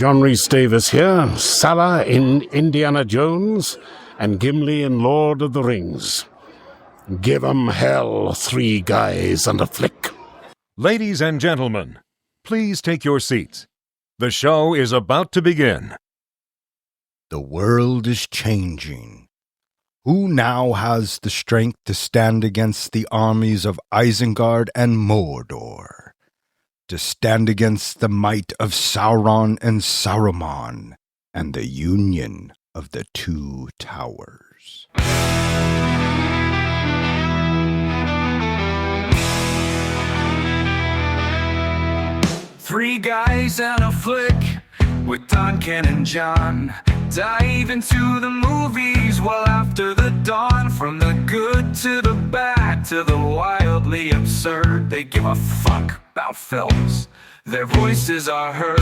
John Rhys Davis here, Salah in Indiana Jones, and Gimli in Lord of the Rings. Give 'em hell, 3 guys and a flick. Ladies and gentlemen, please take your seats. The show is about to begin. The world is changing. Who now has the strength to stand against the armies of Isengard and Mordor? To stand against the might of Sauron and Saruman, and the union of the 2 towers. Three guys and a flick with Duncan and John. Dive into the movies well after the dawn. From the good to the bad to the wildly absurd. They give a fuck about films. Their voices are heard.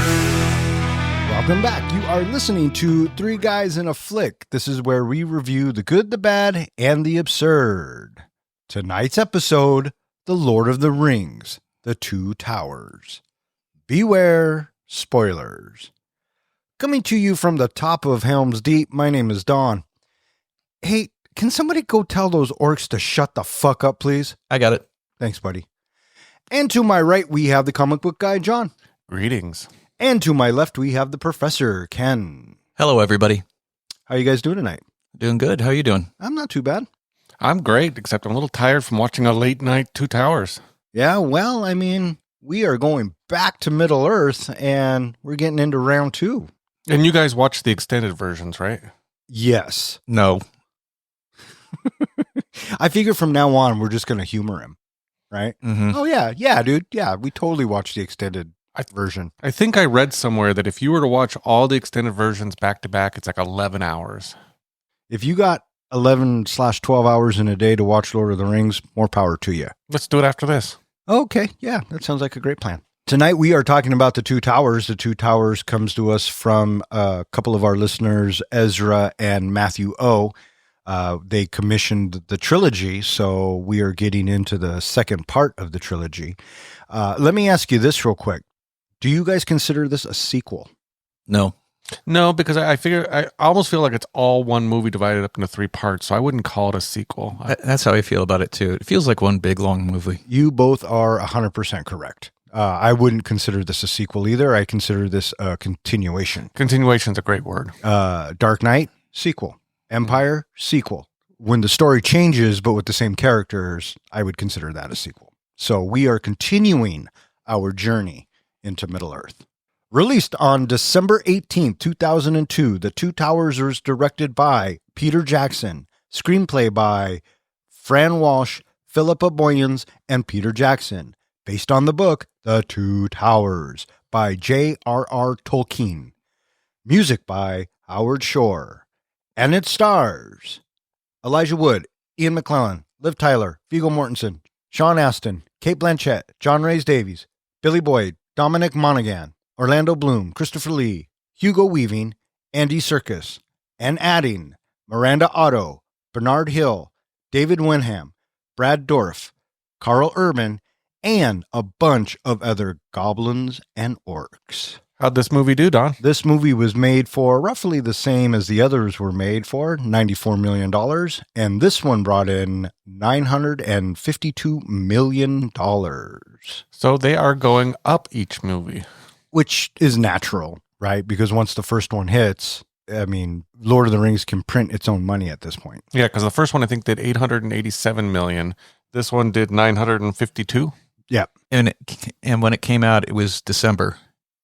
Welcome back. You are listening to 3 Guys in a Flick. This is where we review the good, the bad, and the absurd. Tonight's episode, The Lord of the Rings, The 2 Towers. Beware spoilers. Coming to you from the top of Helm's Deep, my name is Don. Hey, can somebody go tell those orcs to shut the fuck up, please? I got it. Thanks, buddy. And to my right, we have the comic book guy, John. Greetings. And to my left, we have the professor, Ken. Hello, everybody. How you guys doing tonight? Doing good. How are you doing? I'm not too bad. I'm great, except I'm a little tired from watching a late night 2 Towers. Yeah, well, I mean, we are going back to Middle Earth, and we're getting into round 2. And you guys watch the extended versions, right? Yes. No. I figure from now on, we're just going to humor him, right? Mm-hmm. Oh, yeah, dude. Yeah, we totally watched the extended version. I think I read somewhere that if you were to watch all the extended versions back to back, it's like 11 hours. If you got 11/12 hours in a day to watch Lord of the Rings, more power to you. Let's do it after this. Okay, yeah, that sounds like a great plan. Tonight we are talking about the 2 Towers. The 2 Towers comes to us from a couple of our listeners, Ezra and Matthew O. They commissioned the trilogy, so we are getting into the second part of the trilogy. Let me ask you this real quick. Do you guys consider this a sequel? No. No, because I figure I almost feel like it's all one movie divided up into 3 parts, so I wouldn't call it a sequel. That's how I feel about it, too. It feels like one big, long movie. You both are 100% correct. I wouldn't consider this a sequel either. I consider this a continuation. Continuation's a great word. Dark Knight, sequel. Empire, sequel. When the story changes, but with the same characters, I would consider that a sequel. So we are continuing our journey into Middle-earth. Released on December 18th, 2002, The 2 Towers was directed by Peter Jackson. Screenplay by Fran Walsh, Philippa Boyens, and Peter Jackson. Based on the book, The 2 Towers, by J.R.R. Tolkien. Music by Howard Shore. And it stars Elijah Wood, Ian McClellan, Liv Tyler, Viggo Mortensen, Sean Astin, Cate Blanchett, John Rhys Davies, Billy Boyd, Dominic Monaghan, Orlando Bloom, Christopher Lee, Hugo Weaving, Andy Serkis, and adding Miranda Otto, Bernard Hill, David Wenham, Brad Dourif, Carl Urban, and a bunch of other goblins and orcs. How'd this movie do, Don? This movie was made for roughly the same as the others were made for, $94 million, and this one brought in $952 million. So they are going up each movie. Which is natural, right? Because once the first one hits, I mean, Lord of the Rings can print its own money at this point. Yeah, because the first one I think did 887 million. This one did 952. Yeah. And when it came out, it was December,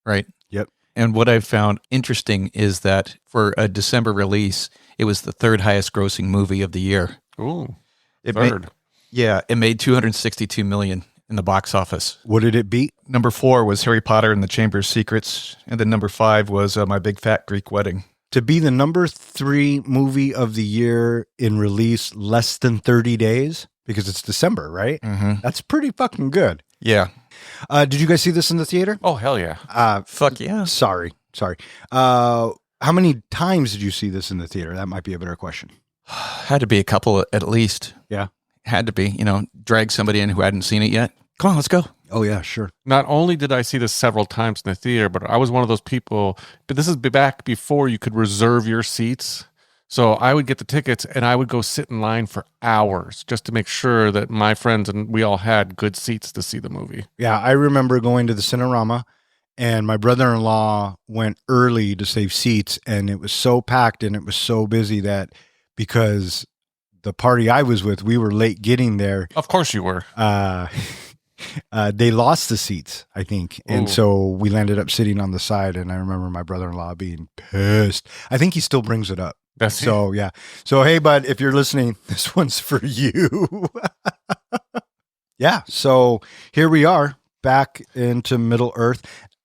right? Yep. And what I found interesting is that for a December release, it was the 3rd highest grossing movie of the year. Ooh, It third. It made $262 million in the box office. What did it beat? Number 4 was Harry Potter and the Chamber of Secrets, and then number 5 was My Big Fat Greek Wedding. To be the number 3 movie of the year in release less than 30 days, because it's December, right? Mm-hmm. That's pretty fucking good. Yeah. Did you guys see this in the theater? Oh, hell yeah. Fuck yeah. Sorry. How many times did you see this in the theater? That might be a better question. Had to be a couple at least. Yeah. Had to be, drag somebody in who hadn't seen it yet. Come on, let's go. Oh yeah, sure. Not only did I see this several times in the theater, but I was one of those people, but this is back before you could reserve your seats. So I would get the tickets and I would go sit in line for hours just to make sure that my friends and we all had good seats to see the movie. Yeah, I remember going to the Cinerama, and my brother-in-law went early to save seats, and it was so packed and it was so busy that because the party I was with, we were late getting there. Of course you were. They lost the seats, I think. And Ooh. so we landed up sitting on the side, and I remember my brother-in-law being pissed. I think he still brings it up. That's So, yeah. So, hey, bud, if you're listening, this one's for you. Yeah. So here we are back into Middle Earth.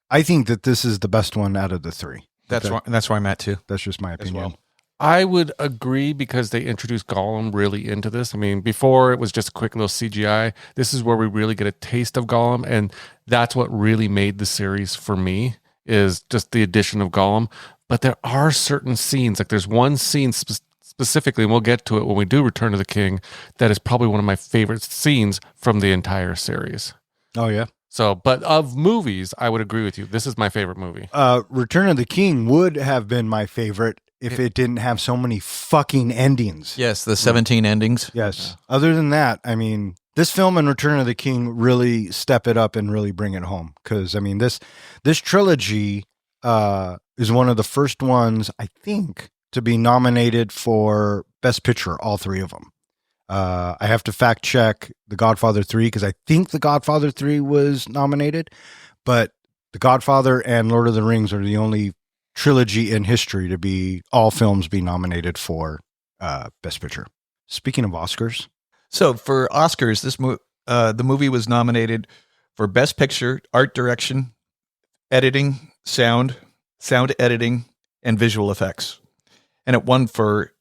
I think that this is the best one out of the three. That's where I'm at too. That's just my opinion. well. I would agree because they introduced Gollum really into this. I mean, before it was just a quick little CGI. This is where we really get a taste of Gollum, and that's what really made the series for me is just the addition of Gollum. But there are certain scenes, like there's one scene specifically, and we'll get to it when we do Return of the King, that is probably one of my favorite scenes from the entire series. Oh, yeah. So, but of movies, I would agree with you. This is my favorite movie. Return of the King would have been my favorite if it didn't have so many fucking endings. Yes, the 17 endings. Yes. Other than that, I mean, this film and Return of the King really step it up and really bring it home. Because, I mean, this trilogy is one of the first ones, I think, to be nominated for Best Picture, all three of them. I have to fact check The Godfather 3 because I think The Godfather 3 was nominated, but The Godfather and Lord of the Rings are the only trilogy in history to be all films be nominated for Best Picture. Speaking of Oscars. So for Oscars, the movie was nominated for Best Picture, Art Direction, Editing, Sound Editing, and Visual Effects. And it won for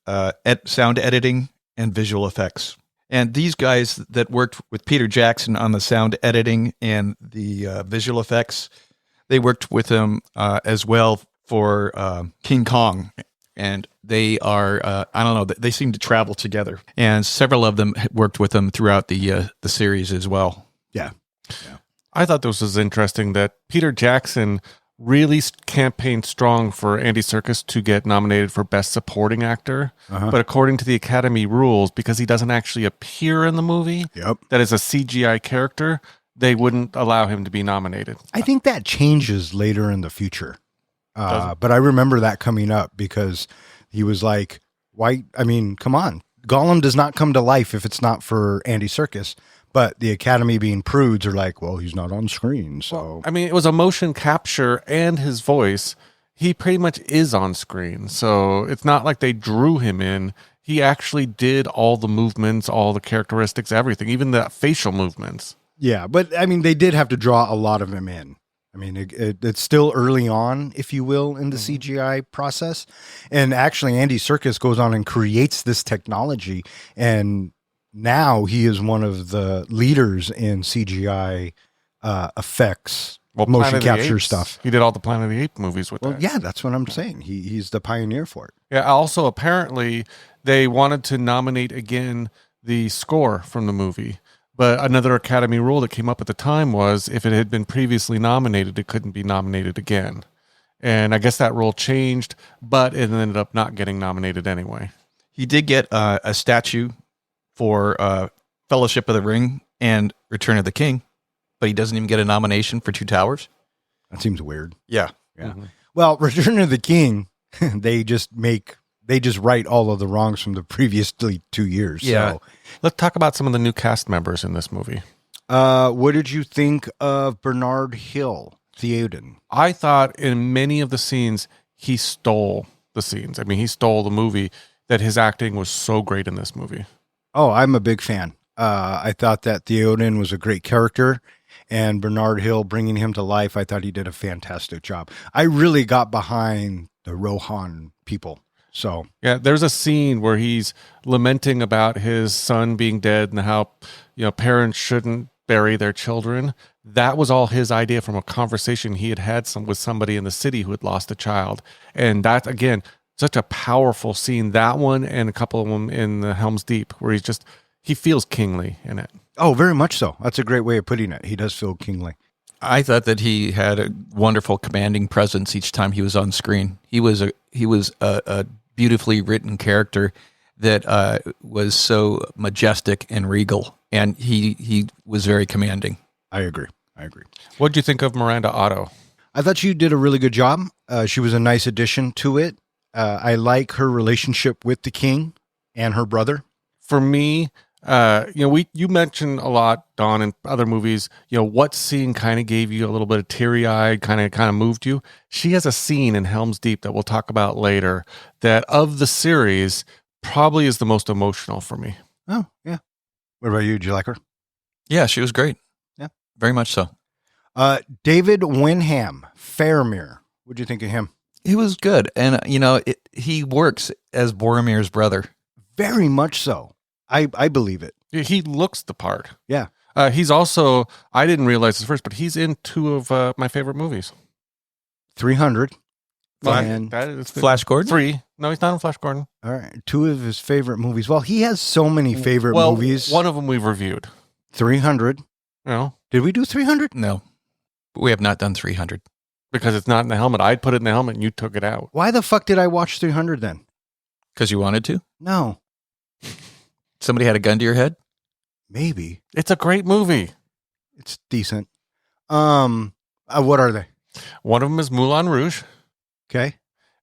sound editing and visual effects. And these guys that worked with Peter Jackson on the sound editing and the visual effects, they worked with him as well for King Kong. And they are, I don't know, they seem to travel together. And several of them worked with him throughout the series as well. Yeah. I thought this was interesting that Peter Jackson really campaigned strong for Andy Serkis to get nominated for Best Supporting Actor. But according to the Academy rules, because he doesn't actually appear in the movie, that is a CGI character, they wouldn't allow him to be nominated. I think that changes later in the future. But I remember that coming up because he was like, why? I mean, come on. Gollum does not come to life if it's not for Andy Serkis. But the Academy, being prudes, are like, well, he's not on screen. So, well, I mean, it was a motion capture and his voice. He pretty much is on screen. So it's not like they drew him in. He actually did all the movements, all the characteristics, everything, even the facial movements. Yeah, but I mean, they did have to draw a lot of him in. I mean, it's still early on, if you will, in the CGI process. And actually, Andy Serkis goes on and creates this technology. And now he is one of the leaders in CGI effects, motion capture stuff. He did all the Planet of the Apes movies with that. Yeah, that's what I'm saying. He's the pioneer for it. Yeah. Also, apparently, they wanted to nominate again the score from the movie. But another Academy rule that came up at the time was if it had been previously nominated, it couldn't be nominated again. And I guess that rule changed, but it ended up not getting nominated anyway. He did get a statue for Fellowship of the Ring and Return of the King, but he doesn't even get a nomination for Two Towers. That seems weird. Yeah. Well, Return of the King, they just write all of the wrongs from the previous 2 years. Yeah. So. Let's talk about some of the new cast members in this movie. What did you think of Bernard Hill, Theoden? I thought in many of the scenes, he stole the scenes. I mean, he stole the movie, that his acting was so great in this movie. Oh, I'm a big fan. I thought that Theoden was a great character, and Bernard Hill, bringing him to life, I thought he did a fantastic job. I really got behind the Rohan people. So yeah, there's a scene where he's lamenting about his son being dead and how, parents shouldn't bury their children. That was all his idea from a conversation he had with somebody in the city who had lost a child. And that, again, such a powerful scene. That one and a couple of them in the Helm's Deep, where he feels kingly in it. Oh, very much so. That's a great way of putting it. He does feel kingly. I thought that he had a wonderful commanding presence each time he was on screen. He was a beautifully written character that was so majestic and regal, and he was very commanding. I agree. What did you think of Miranda Otto? I thought she did a really good job. She was a nice addition to it. I like her relationship with the king and her brother. For me, you mentioned a lot, Don, in other movies, what scene kind of gave you a little bit of teary-eyed, kind of moved you. She has a scene in Helm's Deep that we'll talk about later that of the series probably is the most emotional for me. Oh, yeah. What about you? Did you like her? Yeah, she was great. Yeah. Very much so. David Wenham, Faramir. What'd you think of him? He was good. And, he works as Boromir's brother. Very much so. I believe it. He looks the part. Yeah. He's also, I didn't realize this first, but he's in 2 of my favorite movies. 300. Flash Gordon? 3. No, he's not in Flash Gordon. All right. 2 of his favorite movies. Well, he has so many favorite movies. One of them we've reviewed. 300. No. Did we do 300? No. We have not done 300. Because it's not in the helmet. I'd put it in the helmet and you took it out. Why the fuck did I watch 300 then? Because you wanted to? No. Somebody had a gun to your head? Maybe. It's a great movie. It's decent. What are they? One of them is Moulin Rouge. Okay.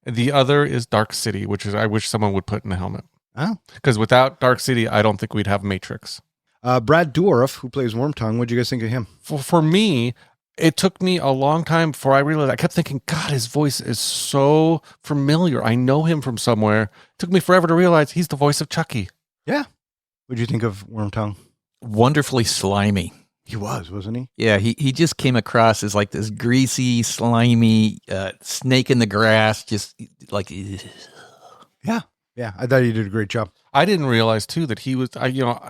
The other is Dark City, which is I wish someone would put in the helmet. Oh. Because without Dark City, I don't think we'd have Matrix. Brad Dourif, who plays Wormtongue, what'd you guys think of him? For me, it took me a long time before I realized. I kept thinking, God, his voice is so familiar. I know him from somewhere. It took me forever to realize he's the voice of Chucky. Yeah. What'd you think of Wormtongue? Wonderfully slimy. He was, wasn't he? Yeah, he just came across as like this greasy, slimy snake in the grass, just like... Yeah. Yeah, I thought he did a great job. I didn't realize, too, that he was,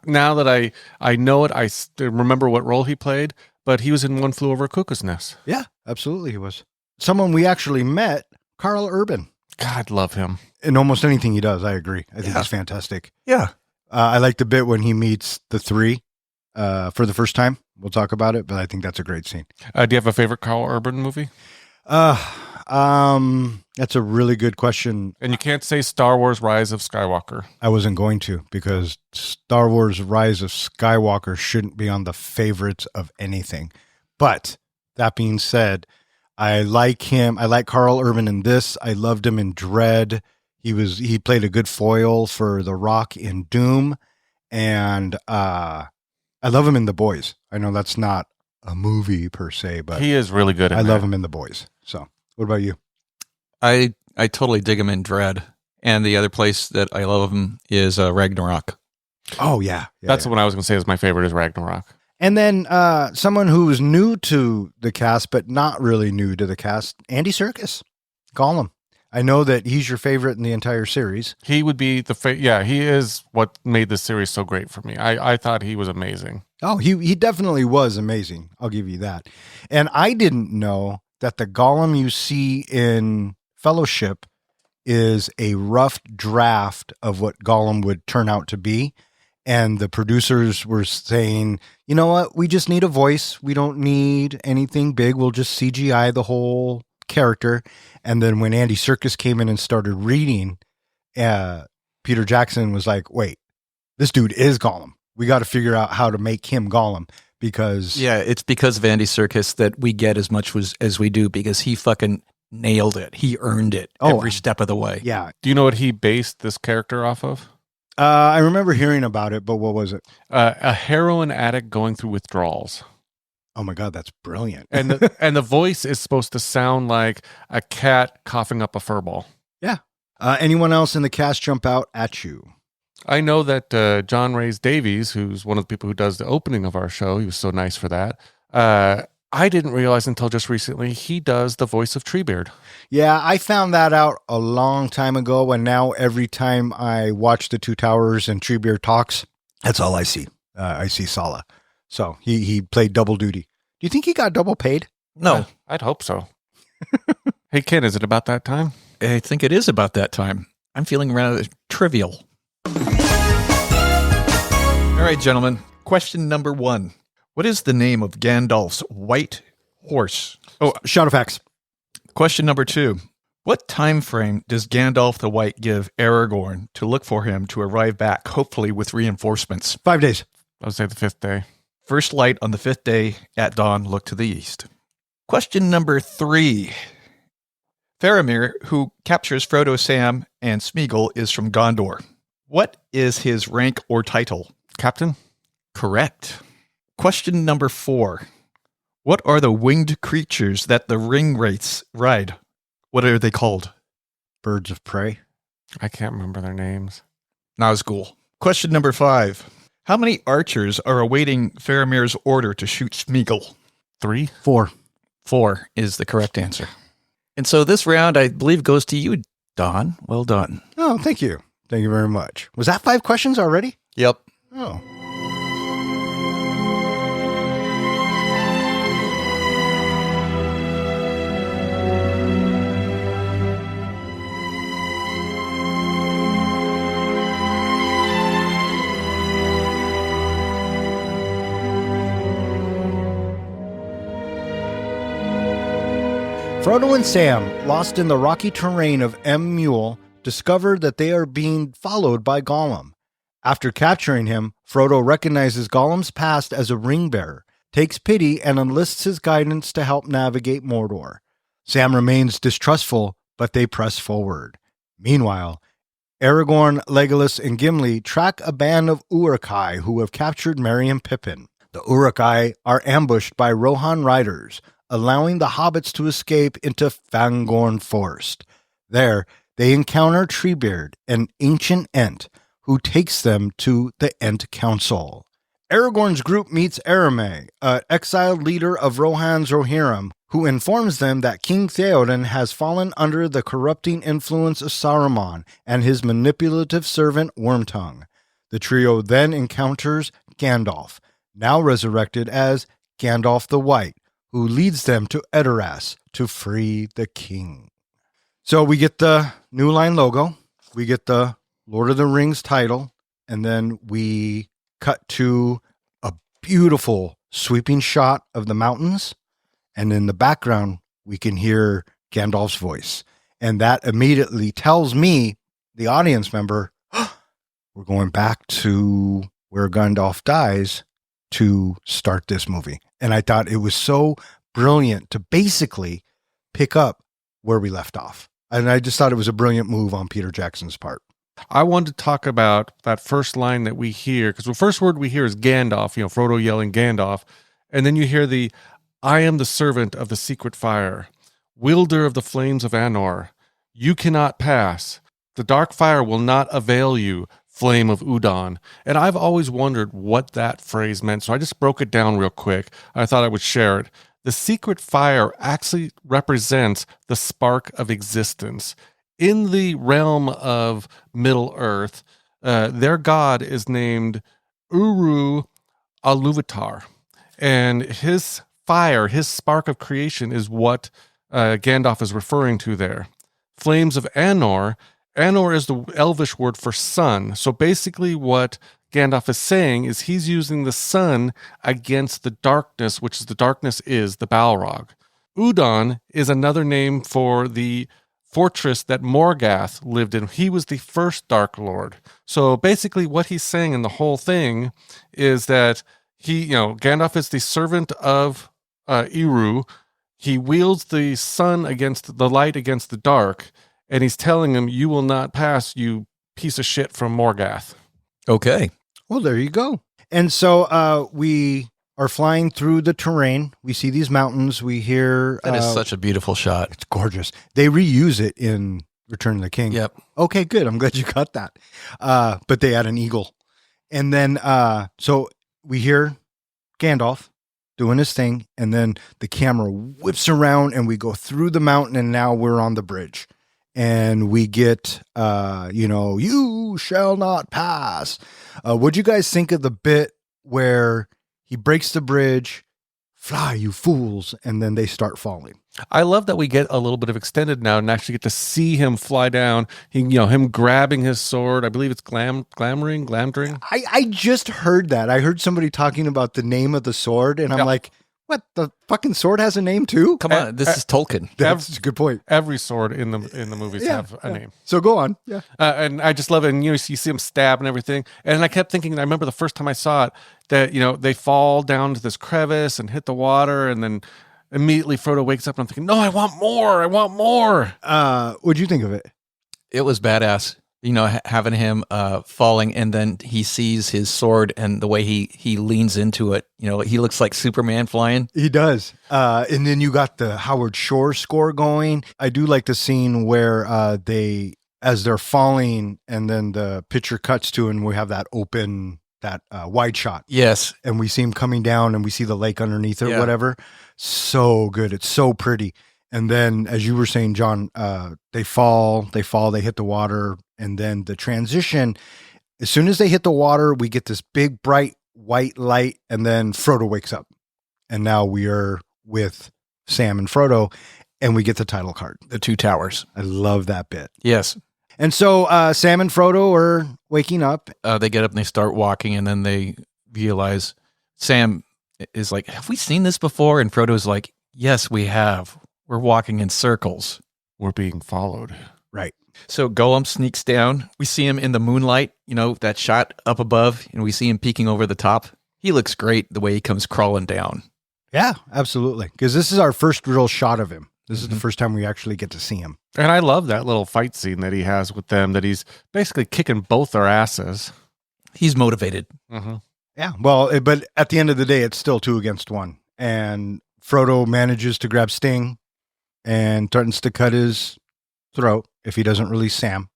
now that I know it, I remember what role he played, but he was in One Flew Over a Cuckoo's Nest. Yeah, absolutely he was. Someone we actually met, Carl Urban. God, love him. In almost anything he does, I agree. I think he's fantastic. Yeah. I like the bit when he meets the 3 for the first time. We'll talk about it, but I think that's a great scene. Do you have a favorite Carl Urban movie? That's a really good question. And you can't say Star Wars Rise of Skywalker. I wasn't going to, because Star Wars Rise of Skywalker shouldn't be on the favorites of anything. But that being said, I like him. I like Carl Urban in this. I loved him in Dread. He played a good foil for The Rock in Doom. And I love him in The Boys. I know that's not a movie per se, but he is really good. I love him in The Boys. So what about you? I totally dig him in Dread. And the other place that I love him is Ragnarok. Oh, yeah. That's the one I was going to say is my favorite is Ragnarok. And then someone who was new to the cast, but not really new to the cast, Andy Serkis, Gollum. I know that he's your favorite in the entire series. He would be he is what made this series so great for me. I thought he was amazing. Oh, he definitely was amazing. I'll give you that. And I didn't know that the Gollum you see in Fellowship is a rough draft of what Gollum would turn out to be. And the producers were saying, you know what? We just need a voice. We don't need anything big. We'll just CGI the whole character. And then when Andy Serkis came in and started reading, Peter Jackson was like, wait, this dude is Gollum. We got to figure out how to make him Gollum, because... Yeah, it's because of Andy Serkis that we get as much as we do, because he fucking nailed it. He earned it every step of the way. Yeah. Do you know what he based this character off of? I remember hearing about it, but what was it? A heroin addict going through withdrawals. Oh my God, that's brilliant. And the voice is supposed to sound like a cat coughing up a furball. Yeah. Anyone else in the cast jump out at you? I know that John Rhys Davies, who's one of the people who does the opening of our show, he was so nice for that. I didn't realize until just recently he does the voice of Treebeard. Yeah, I found that out a long time ago, and now every time I watch The Two Towers and Treebeard talks, that's all I see. I see Sala. So he played double duty. Do you think he got double paid? No. I'd hope so. Hey, Ken, is it about that time? I think it is about that time. I'm feeling rather trivial. All right, gentlemen. Question number 1. What is the name of Gandalf's white horse? Shadowfax. Question number 2. What time frame does Gandalf the White give Aragorn to look for him to arrive back, hopefully with reinforcements? 5 days. I would say the 5th day. First light on the 5th day at dawn, look to the east. Question number 3. Faramir, who captures Frodo, Sam, and Smeagol, is from Gondor. What is his rank or title? Captain? Correct. Question number 4. What are the winged creatures that the ring wraiths ride? What are they called? Birds of prey. I can't remember their names. Nazgul. Question number 5. How many archers are awaiting Faramir's order to shoot Smeagol? 3? 4. 4 is the correct answer. And so this round, I believe, goes to you, Don. Well done. Oh, thank you. Thank you very much. Was that 5 questions already? Yep. Oh. Frodo and Sam, lost in the rocky terrain of Mule, discover that they are being followed by Gollum. After capturing him, Frodo recognizes Gollum's past as a ring bearer, takes pity, and enlists his guidance to help navigate Mordor. Sam remains distrustful, but they press forward. Meanwhile, Aragorn, Legolas, and Gimli track a band of Uruk-hai who have captured Merry and Pippin. The Uruk-hai are ambushed by Rohan riders, allowing the hobbits to escape into Fangorn Forest. There, they encounter Treebeard, an ancient Ent, who takes them to the Ent Council. Aragorn's group meets Faramir, an exiled leader of Rohan's Rohirrim, who informs them that King Theoden has fallen under the corrupting influence of Saruman and his manipulative servant Wormtongue. The trio then encounters Gandalf, now resurrected as Gandalf the White, who leads them to Edoras to free the king. So we get the New Line logo, we get the Lord of the Rings title, and then we cut to a beautiful sweeping shot of the mountains, and in the background we can hear Gandalf's voice. And that immediately tells me, the audience member, we're going back to where Gandalf dies to start this movie. And I thought it was so brilliant to basically pick up where we left off. And I just thought it was a brilliant move on Peter Jackson's part. I wanted to talk about that first line that we hear, because the first word we hear is Gandalf, Frodo yelling Gandalf. And then you hear the, I am the servant of the secret fire, wielder of the flames of Anor. You cannot pass. The dark fire will not avail you, flame of Udon. And I've always wondered what that phrase meant, so I just broke it down real quick. I thought I would share it. The secret fire actually represents the spark of existence. In the realm of Middle Earth, their god is named Uru Aluvatar. And his fire, his spark of creation, is what Gandalf is referring to there. Flames of Anor. Anor is the Elvish word for sun. So basically what Gandalf is saying is he's using the sun against the darkness, which is the darkness is the Balrog. Udon is another name for the fortress that Morgoth lived in. He was the first Dark Lord. So basically what he's saying in the whole thing is that Gandalf is the servant of Eru. He wields the sun against the light against the dark, and he's telling him, you will not pass, you piece of shit from Morgoth. Okay. Well, there you go. And so we are flying through the terrain. We see these mountains. We hear... That is such a beautiful shot. It's gorgeous. They reuse it in Return of the King. Yep. Okay, good. I'm glad you got that. But they add an eagle. And then, so we hear Gandalf doing his thing, and then the camera whips around and we go through the mountain, and now we're on the bridge. And we get, you shall not pass. What'd you guys think of the bit where he breaks the bridge, fly, you fools. And then they start falling. I love that we get a little bit of extended now and actually get to see him fly down. Him grabbing his sword. I believe it's glamdring. I just heard that. I heard somebody talking about the name of the sword, and I'm like, what? The fucking sword has a name too? Come on, this is Tolkien. That's a good point. Every sword in the movies have a name. So go on. Yeah. And I just love it. And you see him stab and everything. And I kept thinking, I remember the first time I saw it, that, they fall down to this crevice and hit the water. And then immediately Frodo wakes up and I'm thinking, no, I want more. I want more. What'd you think of it? It was badass. Having him falling, and then he sees his sword, and the way he leans into it, he looks like Superman flying. He does. And then you got the Howard Shore score going. I do like the scene where as they're falling, and then the picture cuts to, and we have that wide shot. Yes. And we see him coming down, and we see the lake underneath or whatever. So good. It's so pretty. And then, as you were saying, John, they fall, they hit the water. And then the transition, as soon as they hit the water, we get this big, bright white light. And then Frodo wakes up. And now we are with Sam and Frodo. And we get the title card. The Two Towers. I love that bit. Yes. And so Sam and Frodo are waking up. They get up and they start walking. And then they realize, Sam is like, have we seen this before? And Frodo's like, yes, we have. We're walking in circles. We're being followed. Right. So Golem sneaks down. We see him in the moonlight, that shot up above, and we see him peeking over the top. He looks great the way he comes crawling down. Yeah, absolutely. Because this is our first real shot of him. This is the first time we actually get to see him. And I love that little fight scene that he has with them, that he's basically kicking both their asses. He's motivated. Mm-hmm. Yeah, well, but at the end of the day, it's still 2 against 1. And Frodo manages to grab Sting and threatens to cut his throat if he doesn't release Sam.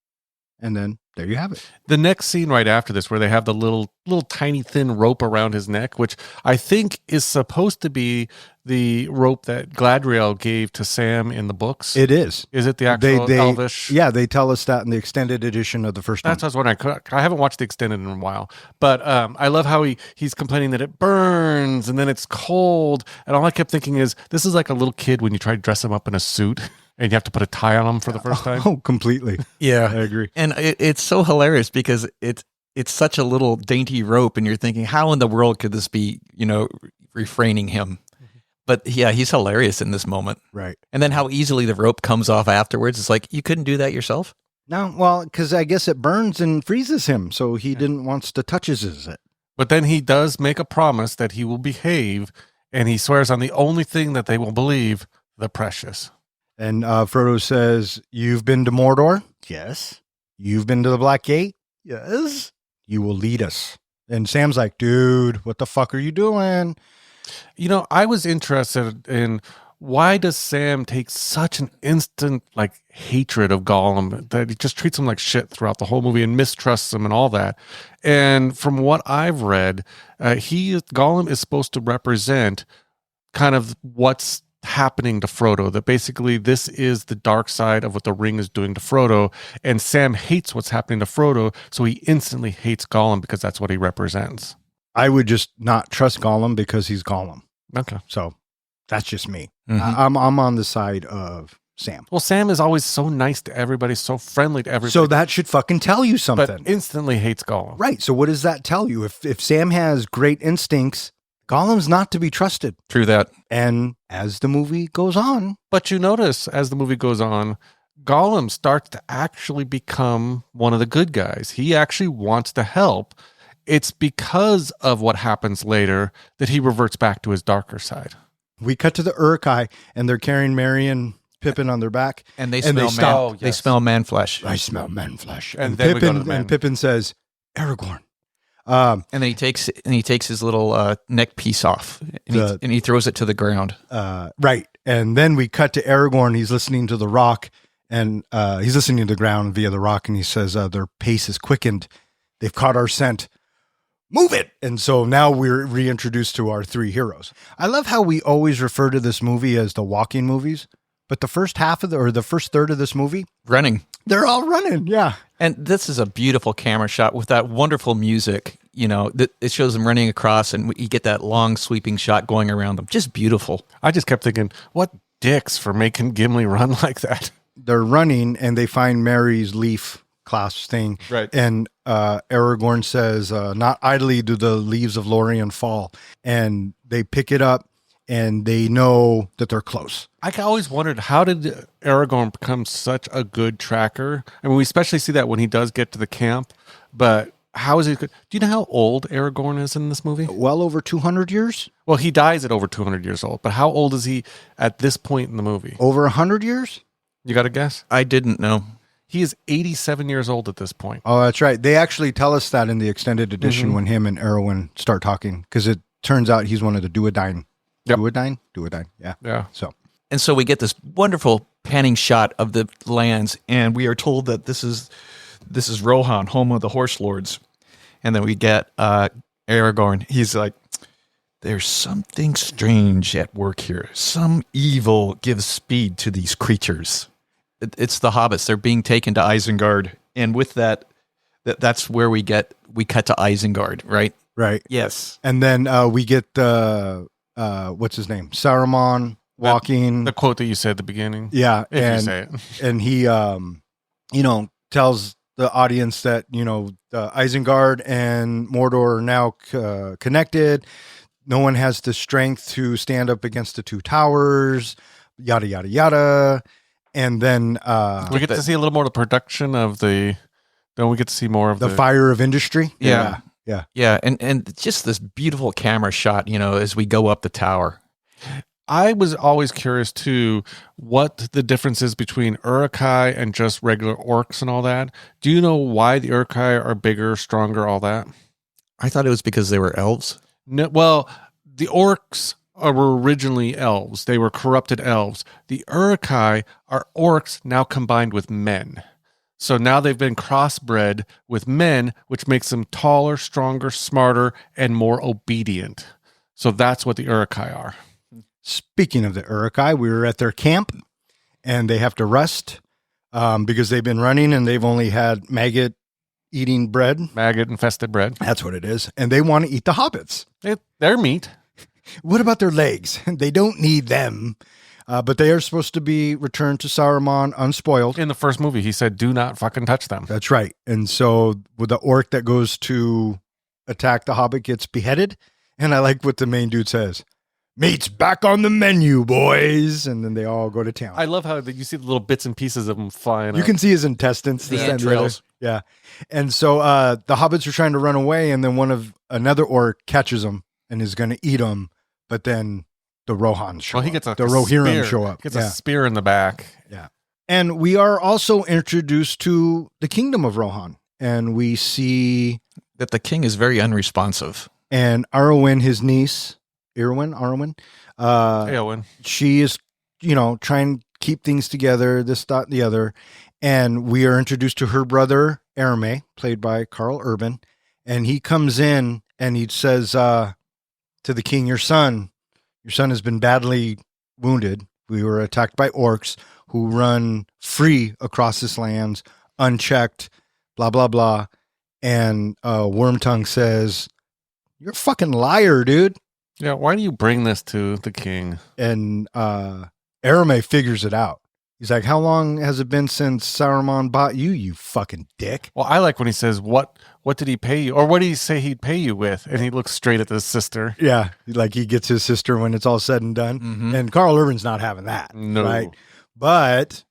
And then there you have it. The next scene right after this, where they have the little tiny thin rope around his neck, which I think is supposed to be the rope that Gladriel gave to Sam in the books. It is. Is it the actual Elvish? Yeah, they tell us that in the extended edition of the first one. That's what I was wondering. I haven't watched the extended in a while. But I love how he's complaining that it burns and then it's cold. And all I kept thinking is, this is like a little kid when you try to dress him up in a suit and you have to put a tie on him for the first time. Oh, completely. Yeah. I agree. And it's so hilarious because it's such a little dainty rope, and you're thinking, how in the world could this be, refraining him? But yeah, he's hilarious in this moment. Right. And then how easily the rope comes off afterwards. It's like, you couldn't do that yourself? No, well, because I guess it burns and freezes him, so he didn't want to touches it. But then he does make a promise that he will behave, and he swears on the only thing that they will believe, the precious. And Frodo says, "You've been to Mordor? Yes. You've been to the Black Gate? Yes. You will lead us." And Sam's like, "Dude, what the fuck are you doing?" I was interested in, why does Sam take such an instant hatred of Gollum, that he just treats him like shit throughout the whole movie and mistrusts him and all that. And from what I've read, Gollum is supposed to represent kind of what's happening to Frodo, that basically this is the dark side of what the ring is doing to Frodo, and Sam hates what's happening to Frodo, so he instantly hates Gollum because that's what he represents. I would just not trust Gollum because he's Gollum. Okay. So that's just me. Mm-hmm. I'm on the side of Sam. Well, Sam is always so nice to everybody, so friendly to everybody. So that should fucking tell you something. But instantly hates Gollum. Right. So what does that tell you? If Sam has great instincts, Gollum's not to be trusted. True that. And as the movie goes on. But you notice as the movie goes on, Gollum starts to actually become one of the good guys. He actually wants to help. It's because of what happens later that he reverts back to his darker side. We cut to the Uruk-hai, and they're carrying Merry and Pippin on their back. And they smell man flesh. I smell man flesh. And then Pippin says, "Aragorn." And then he takes his little neck piece off, and he throws it to the ground. Right. And then we cut to Aragorn. He's listening to the rock, and he's listening to the ground via the rock, and he says, "Their pace is quickened. They've caught our scent. Move it!" And so now we're reintroduced to our 3 heroes. I love how we always refer to this movie as the walking movies, but the first half of the first third of this movie, running. They're all running. Yeah. And this is a beautiful camera shot with that wonderful music. You know, it shows them running across, and you get that long sweeping shot going around them. Just beautiful. I just kept thinking, what dicks for making Gimli run like that? They're running, and they find Mary's leaf clasp thing. Right. And Aragorn says, not idly do the leaves of Lorien fall. And they pick it up, and they know that they're close. I always wondered, how did Aragorn become such a good tracker? I mean, we especially see that when he does get to the camp, but how is he good? Do you know how old Aragorn is in this movie? Well over 200 years? Well, he dies at over 200 years old, but how old is he at this point in the movie? Over 100 years? You got a guess? I didn't know. He is 87 years old at this point. Oh, that's right. They actually tell us that in the extended edition when him and Arwen start talking, because it turns out he's one of the Duodyne. Yep. Duodyne, yeah. Yeah. And so we get this wonderful panning shot of the lands, and we are told that this is Rohan, home of the horse lords. And then we get Aragorn. He's like, there's something strange at work here. Some evil gives speed to these creatures. It's the hobbits. They're being taken to Isengard. And with that's where we cut to Isengard, right? Right. Yes. And then we get what's his name? Saruman walking. The quote that you said at the beginning. Yeah. If and, you say it. And he, tells the audience that, Isengard and Mordor are now connected. No one has the strength to stand up against the two towers, yada, yada, yada. And then we get to see a little more of the production of don't we get to see more of the fire of industry? Yeah. Yeah. Yeah. And just this beautiful camera shot, as we go up the tower. I was always curious too what the difference is between Uruk-hai and just regular orcs and all that. Do you know why the Uruk-hai are bigger, stronger, all that? I thought it was because they were elves. No, well, the orcs were originally elves. They were corrupted elves. The Uruk-hai are orcs now combined with men. So now they've been crossbred with men, which makes them taller, stronger, smarter, and more obedient. So that's what the Uruk-hai are. Speaking of the Uruk-hai, we were at their camp, and they have to rest because they've been running, and they've only had maggot-eating bread. Maggot-infested bread. That's what it is. And they want to eat the hobbits. They're meat. What about their legs? They don't need them, but they are supposed to be returned to Saruman unspoiled. In the first movie, he said, do not fucking touch them. That's right. And so with the orc that goes to attack the hobbit gets beheaded, and I like what the main dude says. Meat's back on the menu, boys. And then they all go to town. I love how you see the little bits and pieces of them flying You up. can see his intestines. The this, that, and the other. entrails. Yeah. And so the hobbits are trying to run away, and then another orc catches them and is going to eat them. But then the Rohan show up. He gets the Rohirrim show up. Gets a spear in the back. Yeah. And we are also introduced to the kingdom of Rohan. And we see That the king is very unresponsive. and Arwen, his niece, Arwen, Eowyn. she is, trying to keep things together, this, that, and the other. And we are introduced to her brother, Erme, played by Carl Urban. And he comes in and he says to the king, your son has been badly wounded. We were attacked by orcs who run free across this lands, unchecked, blah, blah, blah. And Wormtongue says, you're a fucking liar, dude. Yeah, why do you bring this to the king? And Erme figures it out. He's like, how long has it been since Saruman bought you, you fucking dick? Well, I like when he says, what did he pay you? Or what did he say he'd pay you with? And he looks straight at his sister. Yeah, like he gets his sister when it's all said and done. Mm-hmm. And Carl Urban's not having that. No. Right? But,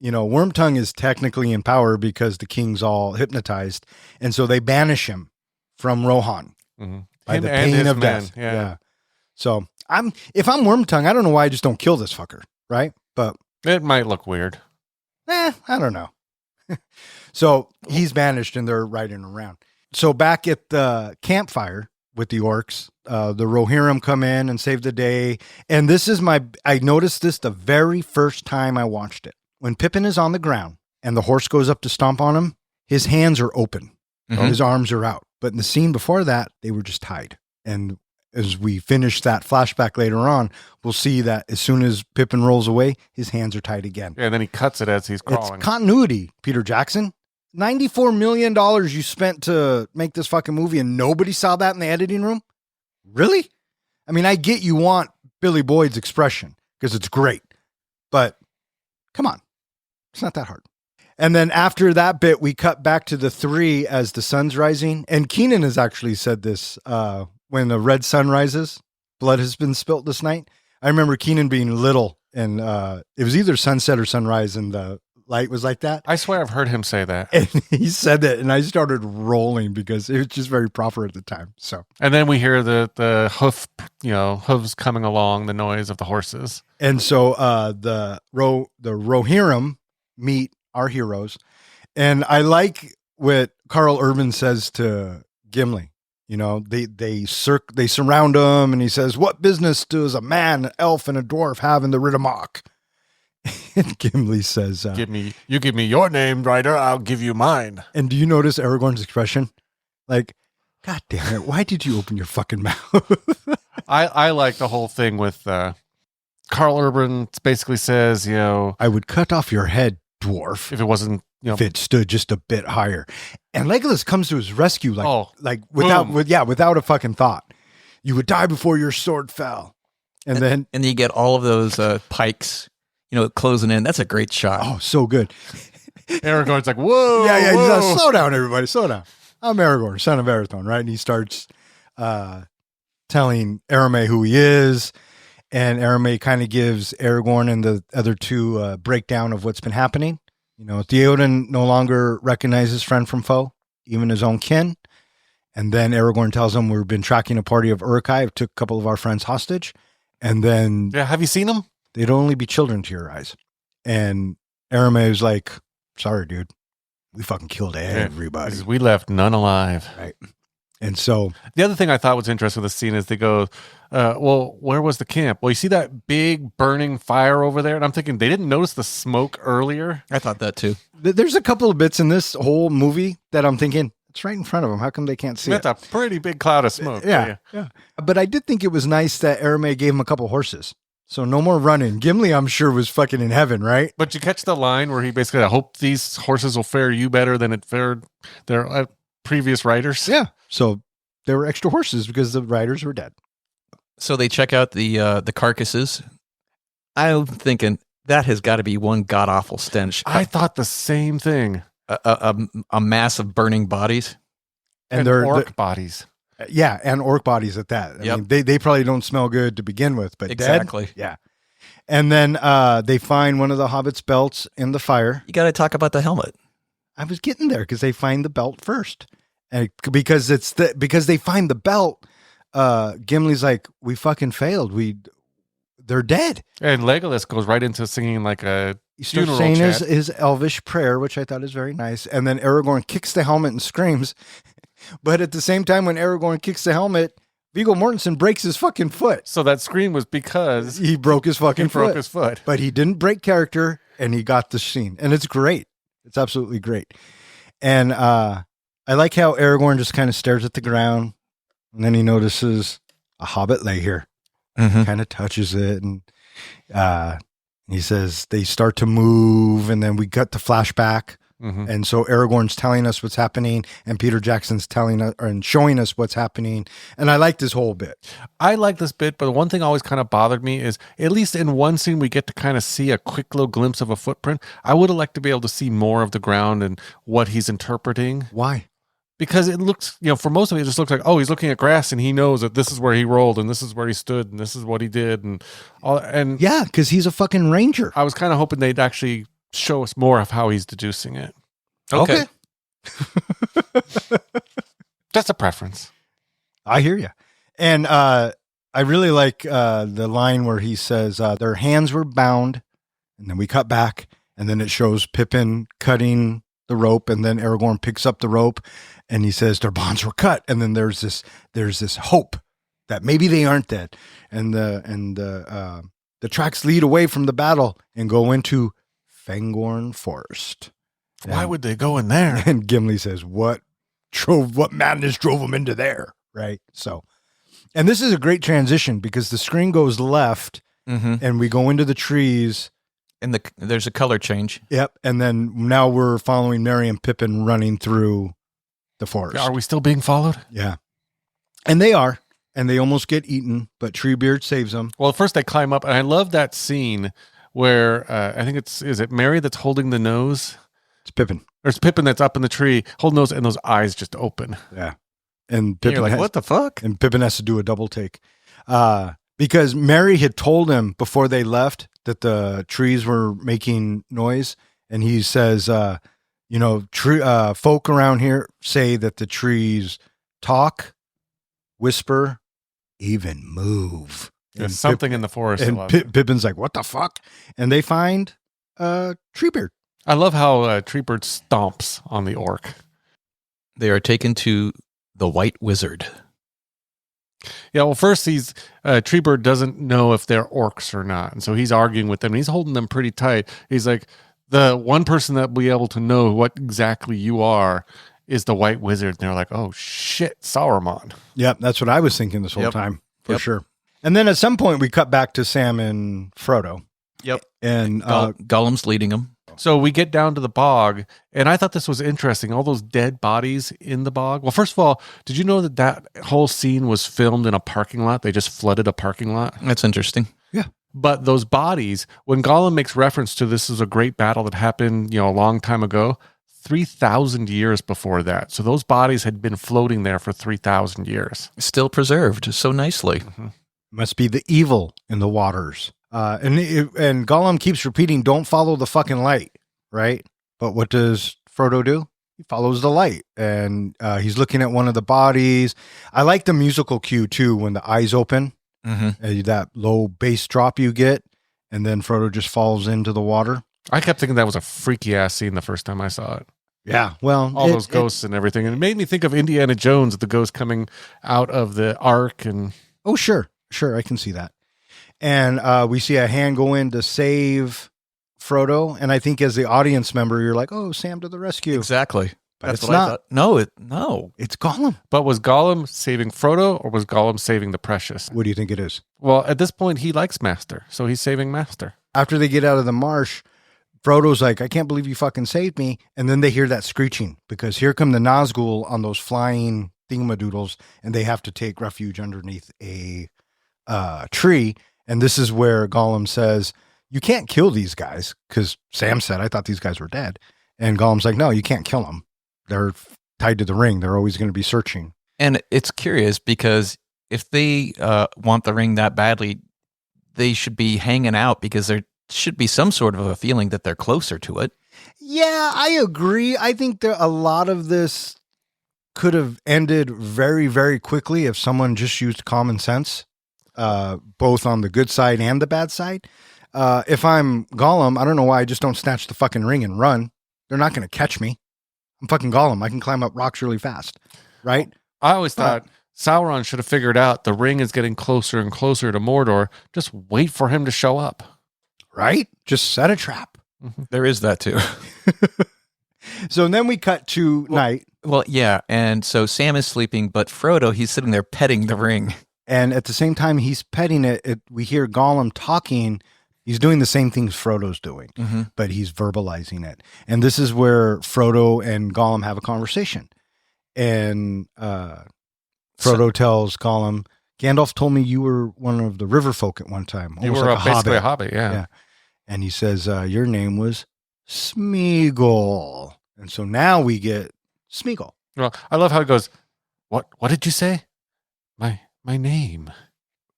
Wormtongue is technically in power because the king's all hypnotized. And so they banish him from Rohan Mm-hmm. by Him the and pain his of men. death. Yeah. So if I'm Wormtongue, I don't know why I just don't kill this fucker. Right? But It might look weird. I don't know. So he's banished and they're riding around. So back at the campfire with the orcs, the Rohirrim come in and save the day. And this is I noticed this the very first time I watched it. When Pippin is on the ground and the horse goes up to stomp on him, his hands are open. Mhm. His arms are out. But in the scene before that, they were just tied. And as we finish that flashback later on, we'll see that as soon as Pippin rolls away, his hands are tied again. Yeah, and then he cuts it as he's crawling. It's continuity, Peter Jackson. $94 million you spent to make this fucking movie and nobody saw that in the editing room? Really? I mean, I get you want Billy Boyd's expression because it's great, but come on. It's not that hard. And then after that bit, we cut back to the three as the sun's rising. And Keenan has actually said this, when the red sun rises, blood has been spilt this night. I remember Keenan being little and it was either sunset or sunrise and the light was like that. I swear I've heard him say that. And he said that and I started rolling because it was just very proper at the time. So, and then we hear the hooves coming along, the noise of the horses. And so the Rohirrim meet our heroes. And I like what Carl Urban says to Gimli. You know, they surround him and he says, "What business does a man, an elf, and a dwarf have in the Riddermark?" And Gimli says, you give me your name, Ryder, I'll give you mine. And do you notice Aragorn's expression? Like, God damn it, why did you open your fucking mouth? I like the whole thing with Carl Urban basically says, I would cut off your head, dwarf, if it wasn't, if it stood just a bit higher. And Legolas comes to his rescue without a fucking thought. You would die before your sword fell. And then you get all of those pikes, closing in. That's a great shot. Oh, so good. Aragorn's like, whoa. Yeah. Whoa. He's like, slow down, everybody. Slow down. I'm Aragorn, son of Arathorn, right? And he starts telling Aramay who he is. And Aramay kind of gives Aragorn and the other two a breakdown of what's been happening. Theoden no longer recognizes friend from foe, even his own kin. And then Aragorn tells him we've been tracking a party of Uruk-hai, took a couple of our friends hostage. And then... Yeah, have you seen them? They'd only be children to your eyes. And Aramay was like, sorry, dude. We fucking killed everybody. We left none alive. Right. And so... The other thing I thought was interesting with the scene is they go, well, where was the camp? Well, you see that big burning fire over there? And I'm thinking, they didn't notice the smoke earlier? I thought that too. There's a couple of bits in this whole movie that I'm thinking, it's right in front of them. How come they can't see That's it? a pretty big cloud of smoke. Yeah. But I did think it was nice that Aramay gave him a couple horses. So no more running. Gimli, I'm sure, was fucking in heaven, right? But you catch the line where he basically, I hope these horses will fare you better than it fared their previous riders. Yeah. So there were extra horses because the riders were dead. So they check out the carcasses. I'm thinking that has got to be one god awful stench. I thought the same thing. A mass of burning bodies, and they're orc bodies. Yeah, and orc bodies at that. I mean, they probably don't smell good to begin with, but exactly. Dead, yeah. And then they find one of the hobbit's belts in the fire. You got to talk about the helmet. I was getting there because they find the belt first, and because they find the belt. Gimli's like, we fucking failed. They're dead. And Legolas goes right into singing like a he starts saying his elvish prayer, which I thought is very nice. And then Aragorn kicks the helmet and screams. But at the same time, when Aragorn kicks the helmet, Viggo Mortensen breaks his fucking foot. So that scream was because he broke his fucking foot. Broke his foot. But he didn't break character, and he got the scene. And it's great. It's absolutely great. And I like how Aragorn just kind of stares at the ground, and then he notices a hobbit lay here. Mm-hmm. Kind of touches it, and he says they start to move, and then we got the flashback. Mm-hmm. And so Aragorn's telling us what's happening, and Peter Jackson's telling us and showing us what's happening. And I like this whole bit. I like this bit, but the one thing always kind of bothered me is, at least in one scene, we get to kind of see a quick little glimpse of a footprint. I would have liked to be able to see more of the ground and what he's interpreting. Why? Because it looks, for most of it just looks like, oh, he's looking at grass and he knows that this is where he rolled and this is where he stood and this is what he did and all. And yeah, because he's a fucking ranger. I was kind of hoping they'd actually show us more of how he's deducing it. Okay. Just a preference. I hear you. And I really like the line where he says their hands were bound, and then we cut back, and then it shows Pippin cutting the rope, and then Aragorn picks up the rope, and he says their bonds were cut, and then there's this hope that maybe they aren't dead, and the tracks lead away from the battle and go into Fangorn Forest. Why would they go in there? And Gimli says, what madness drove them into there? Right. So, And this is a great transition because the screen goes left and we go into the trees. And there's a color change. Yep. And then now we're following Merry and Pippin running through the forest. Are we still being followed? Yeah. And they are. And they almost get eaten, but Treebeard saves them. Well, first they climb up, and I love that scene where I think is it Mary that's holding the nose? It's Pippin. Or it's Pippin that's up in the tree, holding those, and those eyes just open. Yeah. And You're like, what the fuck? And Pippin has to do a double take. Because Mary had told him before they left that the trees were making noise. And he says, folk around here say that the trees talk, whisper, even move. There's something in the forest. And Pippin's like, what the fuck? And they find Treebeard. I love how Treebeard stomps on the orc. They are taken to the White Wizard. Yeah, well, first Treebeard doesn't know if they're orcs or not. And so he's arguing with them. And he's holding them pretty tight. He's like, the one person that will be able to know what exactly you are is the White Wizard. And they're like, oh, shit, Sauron. Yep, that's what I was thinking this whole time, for sure. And then at some point, we cut back to Sam and Frodo. Yep. And Gollum's leading them. So we get down to the bog, and I thought this was interesting. All those dead bodies in the bog. Well, first of all, did you know that whole scene was filmed in a parking lot? They just flooded a parking lot. That's interesting. Yeah. But those bodies, when Gollum makes reference to this is a great battle that happened, a long time ago, 3,000 years before that. So those bodies had been floating there for 3,000 years. Still preserved so nicely. Mm-hmm. Must be the evil in the waters. And Gollum keeps repeating, don't follow the fucking light, right? But what does Frodo do? He follows the light, and he's looking at one of the bodies. I like the musical cue, too, when the eyes open, that low bass drop you get, and then Frodo just falls into the water. I kept thinking that was a freaky ass scene the first time I saw it. Yeah, well, all those ghosts and everything, and it made me think of Indiana Jones, the ghost coming out of the ark, and sure, I can see that. And we see a hand go in to save Frodo, and I think as the audience member, you're like, "Oh, Sam to the rescue!" Exactly. But that's it's what not. I thought. No, it's Gollum. But was Gollum saving Frodo, or was Gollum saving the precious? What do you think it is? Well, at this point, he likes Master, so he's saving Master. After they get out of the marsh, Frodo's like, I can't believe you fucking saved me. And then they hear that screeching because here come the Nazgul on those flying thingamadoodles, and they have to take refuge underneath a tree. And this is where Gollum says, you can't kill these guys, because Sam said, I thought these guys were dead. And Gollum's like, no, you can't kill them. They're tied to the ring. They're always going to be searching. And it's curious because if they want the ring that badly, they should be hanging out because there should be some sort of a feeling that they're closer to it. Yeah, I agree. I think that a lot of this could have ended very, very quickly if someone just used common sense, both on the good side and the bad side. If I'm Gollum, I don't know why I just don't snatch the fucking ring and run. They're not going to catch me. I'm fucking Gollum. I can climb up rocks really fast, right? I always thought Sauron should have figured out the ring is getting closer and closer to Mordor. Just wait for him to show up. Right? Just set a trap. Mm-hmm. There is that too. So then we cut to night. Well, yeah. And so Sam is sleeping, but Frodo, he's sitting there petting the ring. And at the same time he's petting it, we hear Gollum talking. He's doing the same things Frodo's doing, but he's verbalizing it. And this is where Frodo and Gollum have a conversation. And Frodo tells Gollum, Gandalf told me you were one of the river folk at one time. You were like basically a hobbit, yeah. And he says, your name was Smeagol. And so now we get Smeagol. Well, I love how it goes, what did you say? My name.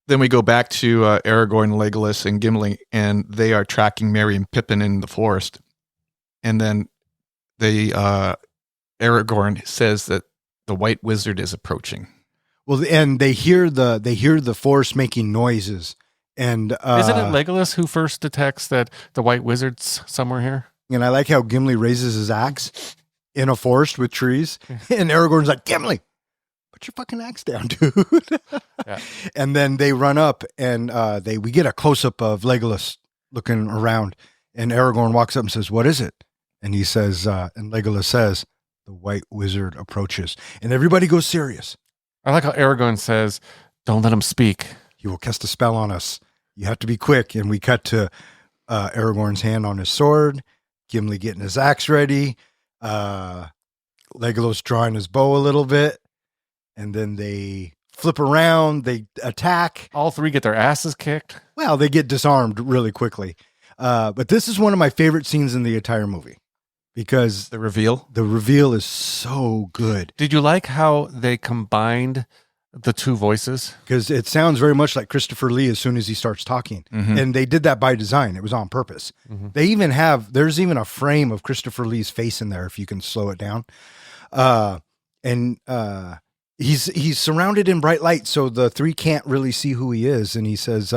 Then we go back to Aragorn, Legolas, and Gimli, and they are tracking Merry and Pippin in the forest. And then Aragorn says that the White Wizard is approaching. Well, and they hear the forest making noises. And isn't it Legolas who first detects that the White Wizard's somewhere here? And I like how Gimli raises his axe in a forest with trees, and Aragorn's like, Gimli, put your fucking axe down, dude. Yeah. And then they run up, and we get a close up of Legolas looking around, and Aragorn walks up and says, "What is it?" And he says, and Legolas says, "The White Wizard approaches," and everybody goes serious. I like how Aragorn says, Don't let him speak. He will cast a spell on us. You have to be quick. And we cut to Aragorn's hand on his sword, Gimli getting his axe ready, Legolas drawing his bow a little bit, and then they flip around, they attack. All three get their asses kicked. Well, they get disarmed really quickly. But this is one of my favorite scenes in the entire movie because The reveal. the reveal is so good. Did you like how they combined the two voices? Because it sounds very much like Christopher Lee as soon as he starts talking. Mhm. And they did that by design. It was on purpose. Mhm. They even there's even a frame of Christopher Lee's face in there if you can slow it down. He's surrounded in bright light, so the three can't really see who he is. And he says,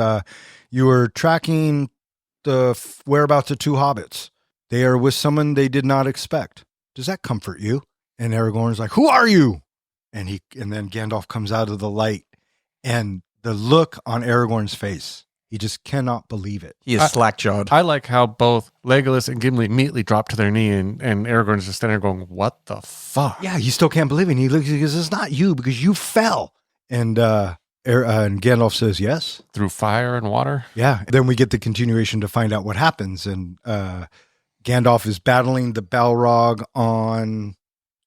you were tracking the whereabouts of two hobbits. They are with someone they did not expect. Does that comfort you? And Aragorn's like, who are you? And then Gandalf comes out of the light, and the look on Aragorn's face, he just cannot believe it. He is slack-jawed. I like how both Legolas and Gimli immediately drop to their knee, and Aragorn's just standing there going, what the fuck? Yeah, he still can't believe it. And he looks, he goes, it's not you because you fell. And Gandalf says, yes. Through fire and water? Yeah. Then we get the continuation to find out what happens. And Gandalf is battling the Balrog on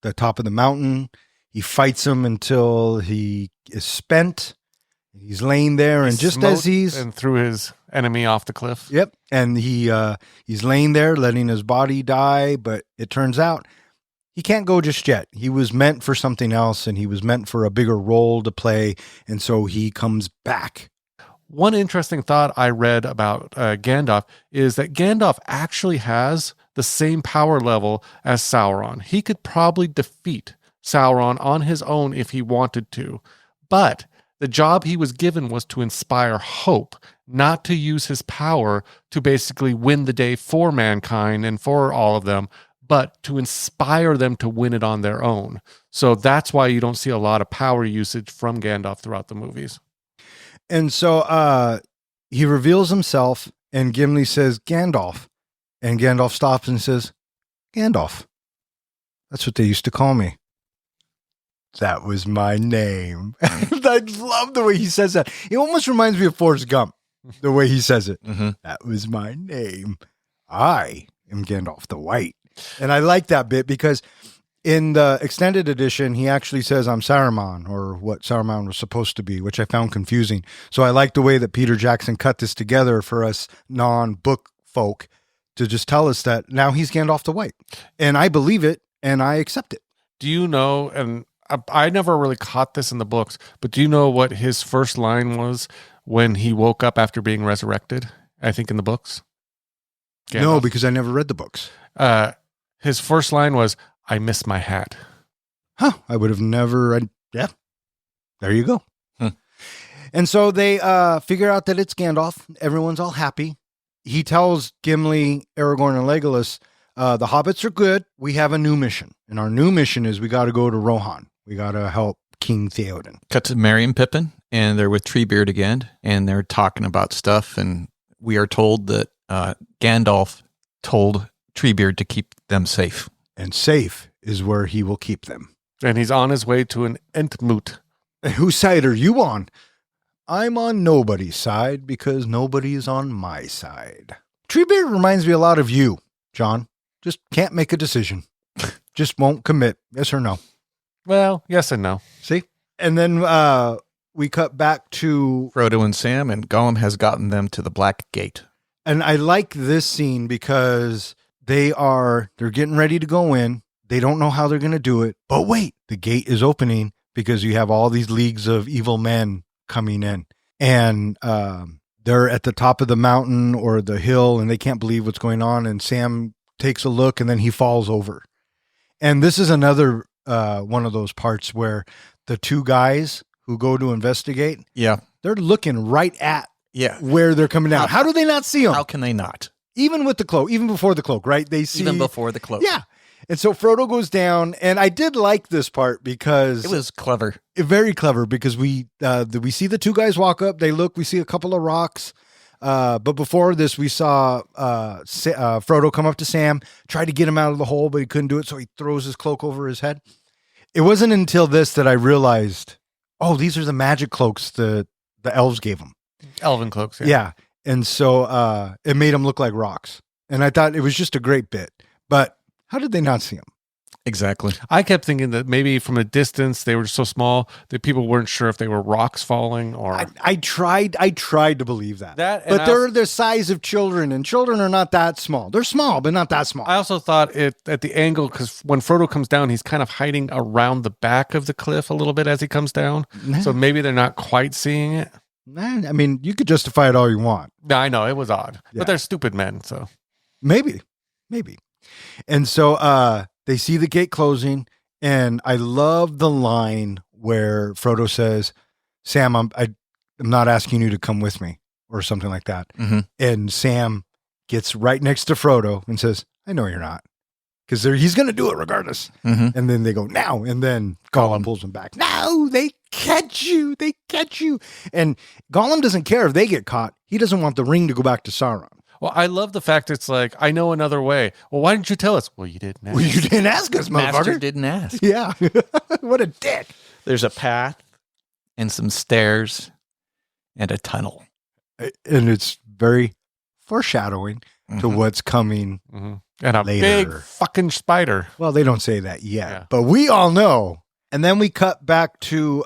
the top of the mountain. He fights him until he is spent. He's laying there, and just as he's and threw his enemy off the cliff. Yep. And he's laying there letting his body die, but it turns out he can't go just yet. He was meant for something else, and he was meant for a bigger role to play, and so he comes back. One interesting thought I read about Gandalf is that Gandalf actually has the same power level as Sauron. He could probably defeat Sauron on his own if he wanted to, but the job he was given was to inspire hope, not to use his power to basically win the day for mankind and for all of them, but to inspire them to win it on their own. So that's why you don't see a lot of power usage from Gandalf throughout the movies. And so he reveals himself, and Gimli says, Gandalf. And Gandalf stops and says, Gandalf. That's what they used to call me. That was my name. I love the way he says that. It almost reminds me of Forrest Gump, the way he says it. Mhm. That was my name. I am Gandalf the White. And I like that bit because in the extended edition, he actually says, I'm Saruman, or what Saruman was supposed to be, which I found confusing. So I like the way that Peter Jackson cut this together for us non-book folk to just tell us that now he's Gandalf the White. And I believe it, and I accept it. Do you know, and I never really caught this in the books, but do you know what his first line was when he woke up after being resurrected? I think in the books. No, Gandalf. because I never read the books. His first line was, I miss my hat. Huh. I would have never. Yeah. There you go. Hmm. And so they figure out that it's Gandalf. Everyone's all happy. He tells Gimli, Aragorn, and Legolas, the hobbits are good. We have a new mission. And our new mission is we got to go to Rohan. We got to help King Theoden. Cut to Merry and Pippin, and they're with Treebeard again, and they're talking about stuff, and we are told that Gandalf told Treebeard to keep them safe. And safe is where he will keep them. And he's on his way to an Entmoot. And whose side are you on? I'm on nobody's side because nobody is on my side. Treebeard reminds me a lot of you, John. Just can't make a decision. Just won't commit. Yes or no? Well, yes and no. See? And then we cut back to... Frodo and Sam, and Gollum has gotten them to the Black Gate. And I like this scene because they're getting ready to go in. They don't know how they're going to do it. But wait, the gate is opening because you have all these leagues of evil men coming in. And they're at the top of the mountain or the hill, and they can't believe what's going on. And Sam takes a look, and then he falls over. And this is another one of those parts where the two guys who go to investigate, they're looking right at where they're coming down. How do they not see them? How can they not? Even with the cloak, even before the cloak, right? They see Even before the cloak. Yeah. And so Frodo goes down, and I did like this part because It was clever. very clever because we see the two guys walk up. They look. We see a couple of rocks. But before this, we saw Frodo come up to Sam, try to get him out of the hole, but he couldn't do it. So he throws his cloak over his head. It wasn't until this that I realized oh, these are the magic cloaks the elves gave him. Elven cloaks. Yeah. And so it made them look like rocks. And I thought it was just a great bit. But how did they not see him? Exactly. I kept thinking that maybe from a distance they were so small that people weren't sure if they were rocks falling or. I tried to believe that. But they're the size of children, and children are not that small. They're small, but not that small. I also thought it at the angle because when Frodo comes down, he's kind of hiding around the back of the cliff a little bit as he comes down. So maybe they're not quite seeing it. I mean, you could justify it all you want. No, I know it was odd, Yeah. but they're stupid men. So Maybe. And so they see the gate closing, and I love the line where Frodo says, Sam, I'm not asking you to come with me, or something like that. Mhm. And Sam gets right next to Frodo and says, I know you're not. Because he's going to do it regardless. Mhm. And then they go, now. And then Gollum pulls him back. No, they catch you. And Gollum doesn't care if they get caught. He doesn't want the ring to go back to Sauron. well, I love the fact it's like I know another way. Well, why didn't you tell us? Well, you didn't. Ask. Well, you didn't ask us, Master motherfucker. didn't ask. Yeah. What a dick. There's a path and some stairs and a tunnel. And it's very foreshadowing to Mhm. what's coming. Mm-hmm. And a Later. big fucking spider. Well, they don't say that yet, Yeah. but we all know. And then we cut back to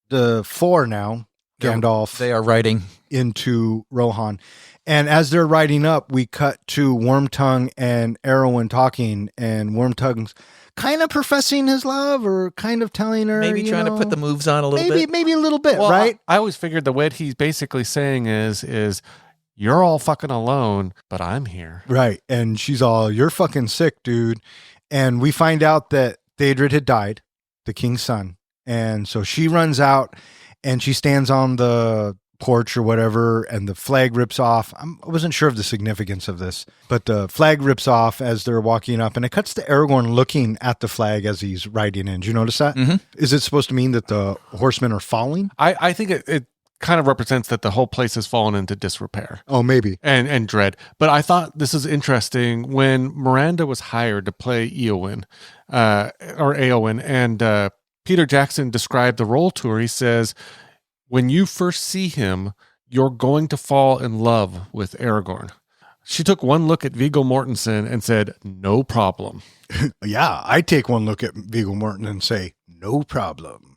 the four now, Gandalf They are writing. into Rohan. And as they're riding up, we cut to Wormtongue and Arwen talking, and Wormtongue's kind of professing his love or kind of telling her. Maybe trying to put the moves on a little bit. Maybe a little bit, Well, right? I always figured the what he's basically saying is you're all fucking alone, but I'm here. Right. And she's all, you're fucking sick, dude. And we find out that Theoden had died, the king's son. And so she runs out and she stands on the porch or whatever, and the flag rips off. I wasn't sure of the significance of this, but the flag rips off as they're walking up, and it cuts to Aragorn looking at the flag as he's riding in. Did you notice that? Mhm. Is it supposed to mean that the horsemen are falling? I think it kind of represents that the whole place has fallen into disrepair Oh, maybe. and dread. But I thought this is interesting when Miranda was hired to play Eowyn, or Eowyn, and Peter Jackson described the role to her. He says, when you first see him, you're going to fall in love with Aragorn. She took one look at Viggo Mortensen and said, no problem. Yeah, I take one look at Viggo Mortensen and say, no problem.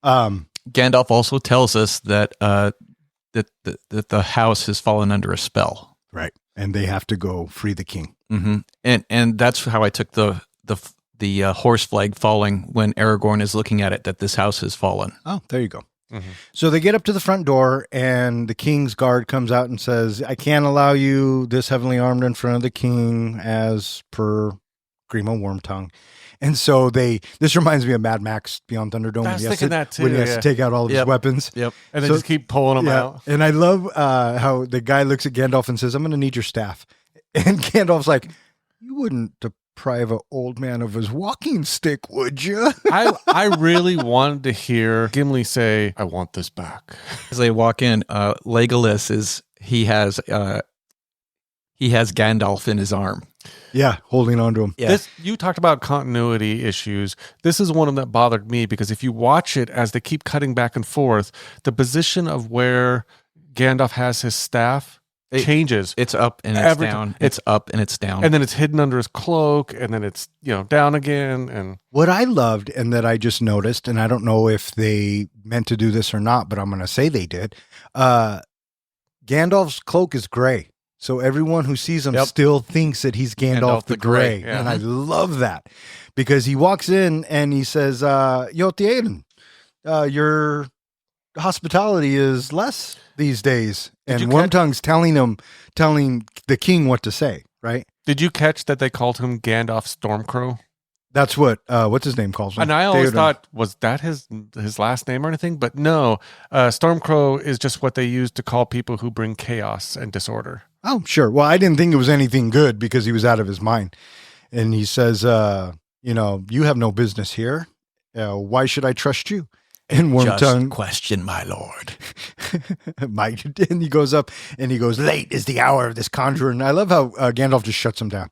Gandalf also tells us that that the house has fallen under a spell. Right. And they have to go free the king. Mm-hmm. And that's how I took the horse flag falling when Aragorn is looking at it, that this house has fallen. Oh, there you go. Mm-hmm. So they get up to the front door, and the king's guard comes out and says, I can't allow you this heavily armed in front of the king as per Grima Wormtongue. And so this reminds me of Mad Max Beyond Thunderdome. I was thinking that too, when he has yeah. to take out all of his Yep. weapons. Yep. And then So- just keep pulling them out. And I love how the guy looks at Gandalf and says, I'm going to need your staff. And Gandalf's like, you wouldn't deprive an old man of his walking stick, would you? I really wanted to hear Gimli say, I want this back. As they walk in, Legolas he has Gandalf in his arm. Yeah, holding on to him. Yeah. You talked about continuity issues. This is one of them that bothered me because if you watch it as they keep cutting back and forth, the position of where Gandalf has his staff changes. It's up and it's Every down. time. It's up and it's down. And then it's hidden under his cloak, and then it's down again. And What I loved and that I just noticed, and I don't know if they meant to do this or not, but I'm going to say they did. Gandalf's cloak is gray. So everyone who sees him Yep. still thinks that he's Gandalf the Grey. yeah. And I love that because he walks in and he says, Yo, Theoden, your hospitality is less these days. Did And you catch- Wormtongue's telling the king what to say, right? did you catch that they called him Gandalf Stormcrow? That's what, what's his name calls him? And I always Theoden. thought, was that his last name or anything? But no, Stormcrow is just what they use to call people who bring chaos and disorder. Oh, sure. Well, I didn't think it was anything good because he was out of his mind. And he says, you have no business here. Why should I trust you? And Wormtongue, question, my lord. Mike, and he goes up and he goes, late is the hour of this conjurer. And I love how Gandalf just shuts him down.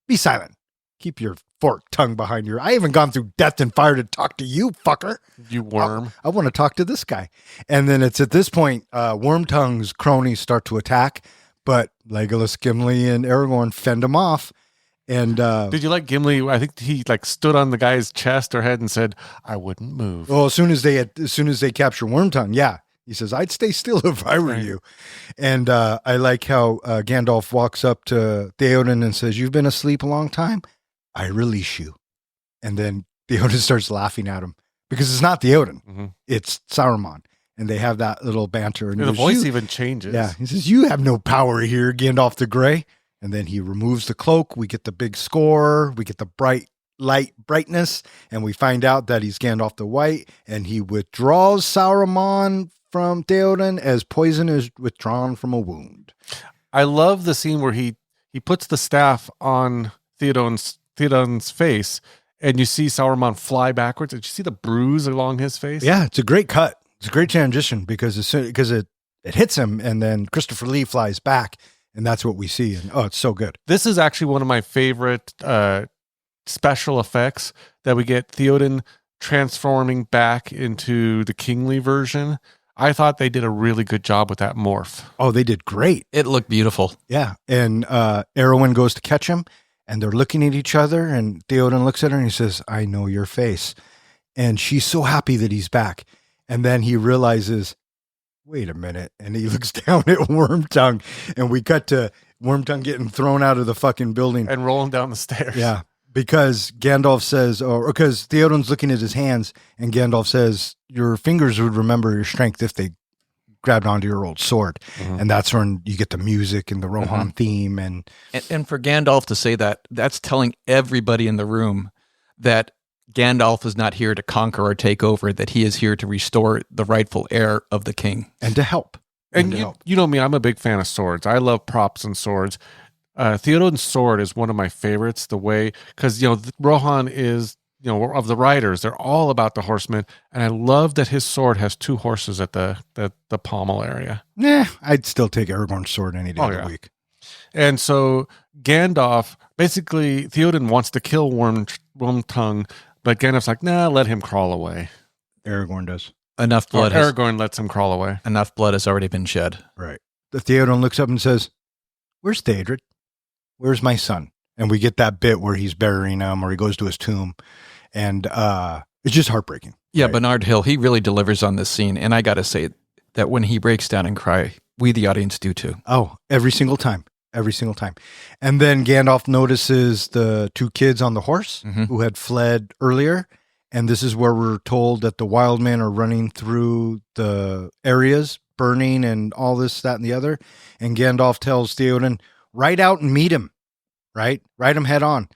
Be silent. Keep your forked tongue behind your... I haven't gone through death and fire to talk to you, fucker. You worm. I want to talk to this guy. And then it's at this point, Wormtongue's cronies start to attack, but Legolas, Gimli, and Aragorn fend them off. And did you like Gimli? I think he like stood on the guy's chest or head and said, "I wouldn't move." well, as soon as they capture Wormtongue, yeah, he says, "I'd stay still if I were Right. you." And I like how Gandalf walks up to Theoden and says, "You've been asleep a long time. I release you." And then Theoden starts laughing at him because it's not Theoden, Mhm. it's Saruman. And they have that little banter. And The he goes, voice "You-" even changes. Yeah, he says, "You have no power here, Gandalf the Grey." And then he removes the cloak. We get the big score. We get the brightness. And we find out that he's Gandalf the White. And he withdraws Saruman from Theoden as poison is withdrawn from a wound. I love the scene where he puts the staff on Theoden's face, and you see Saruman fly backwards. Did you see the bruise along his face? Yeah, it's a great cut. It's a great transition because it hits him, and then Christopher Lee flies back, and that's what we see. And it's so good. This is actually one of my favorite special effects that we get Theoden transforming back into the kingly version. I thought they did a really good job with that morph. Oh, they did great. It looked beautiful. Yeah. And Arwen goes to catch him, and they're looking at each other, and Theoden looks at her and he says, "I know your face." And she's so happy that he's back. And then he realizes, wait a minute. And he looks down at Wormtongue, and we cut to Wormtongue getting thrown out of the fucking building. And rolling down the stairs. Yeah. Because Gandalf says, or because Theoden's looking at his hands, and Gandalf says, "Your fingers would remember your strength if they grabbed onto your old sword." Mhm. And that's when you get the music and the Rohan theme. And And for Gandalf to say that, that's telling everybody in the room that Gandalf is not here to conquer or take over, that he is here to restore the rightful heir of the king. to help. And to you, help. you know me, I'm a big fan of swords. I love props and swords. Theoden's sword is one of my favorites, the way, because, Rohan is, of the riders, they're all about the horsemen. And I love that his sword has two horses at the pommel area. Nah, I'd still take Aragorn's sword any day of the week. And so Gandalf, basically, Theoden wants to kill Wormtongue, but Gandalf's like, nah, let him crawl away. Aragorn does. Enough blood. Aragorn lets him crawl away. Enough blood has already been shed. Right. The Theoden looks up and says, "Where's Theodred? Where's my son?" And we get that bit where he's burying him, or he goes to his tomb. And it's just heartbreaking. Yeah, Right. Bernard Hill, he really delivers on this scene. And I got to say that when he breaks down and cry, we, the audience, do too. Oh, every single time. Every single time. And then Gandalf notices the two kids on the horse who had fled earlier. And this is where we're told that the wild men are running through the areas, burning and all this, that, and the other. And Gandalf tells Theoden, "Ride out and meet him." Right? Ride him head on.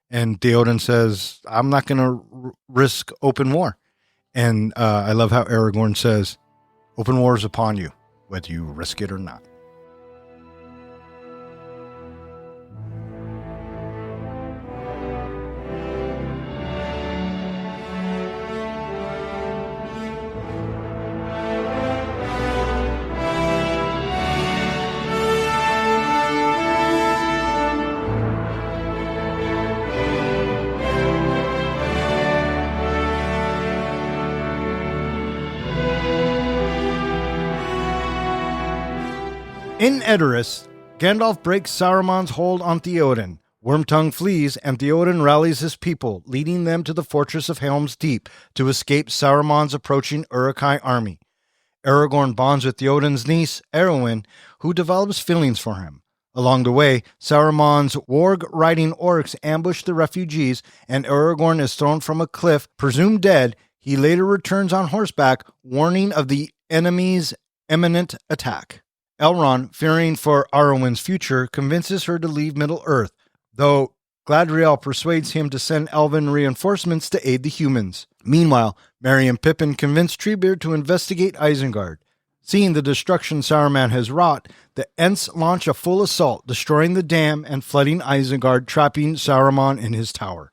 And Theoden says, "I'm not going to risk open war." And I love how Aragorn says, "Open war is upon you, whether you risk it or not." In Edoras, Gandalf breaks Saruman's hold on Theoden. Wormtongue flees, and Theoden rallies his people, leading them to the fortress of Helm's Deep to escape Saruman's approaching Uruk-hai army. Aragorn bonds with Theoden's niece, Arwen, who develops feelings for him. Along the way, Saruman's warg-riding orcs ambush the refugees, and Aragorn is thrown from a cliff, presumed dead. He later returns on horseback, warning of the enemy's imminent attack. Elrond, fearing for Arwen's future, convinces her to leave Middle-earth, though Gladriel persuades him to send elven reinforcements to aid the humans. Meanwhile, Merry and Pippin convince Treebeard to investigate Isengard. Seeing the destruction Saruman has wrought, the Ents launch a full assault, destroying the dam and flooding Isengard, trapping Saruman in his tower.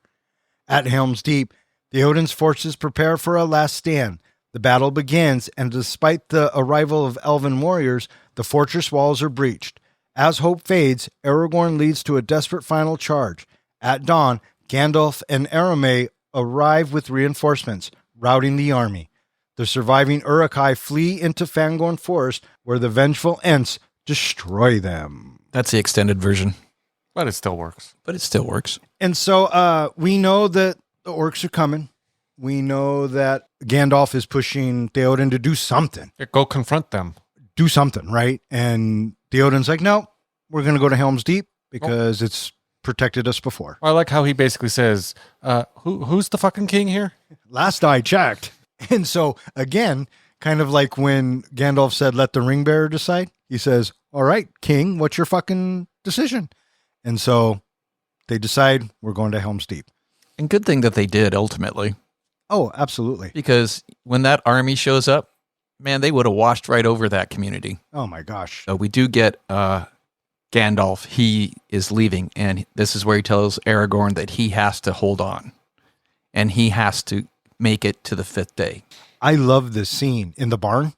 At Helm's Deep, Theoden's forces prepare for a last stand. The battle begins, and despite the arrival of elven warriors, the fortress walls are breached. As hope fades, Aragorn leads to a desperate final charge. At dawn, Gandalf and Aramay arrive with reinforcements, routing the army. The surviving Uruk-hai flee into Fangorn Forest, where the vengeful Ents destroy them. That's the extended version, But it still works. And so we know that the orcs are coming. We know that Gandalf is pushing Theoden to do something. Yeah, go confront them. Do something, right? And Theoden's like, no, we're going to go to Helm's Deep because it's protected us before. I like how he basically says, who's the fucking king here? Last I checked. And so, again, kind of like when Gandalf said, let the ring bearer decide. He says, all right, king, what's your fucking decision? And so they decide we're going to Helm's Deep. And good thing that they did ultimately. Oh, absolutely. Because when that army shows up, man, they would have washed right over that community. Oh, my gosh. So we do get Gandalf. He is leaving, and this is where he tells Aragorn that he has to hold on, and he has to make it to the 5th day. I love this scene in the barn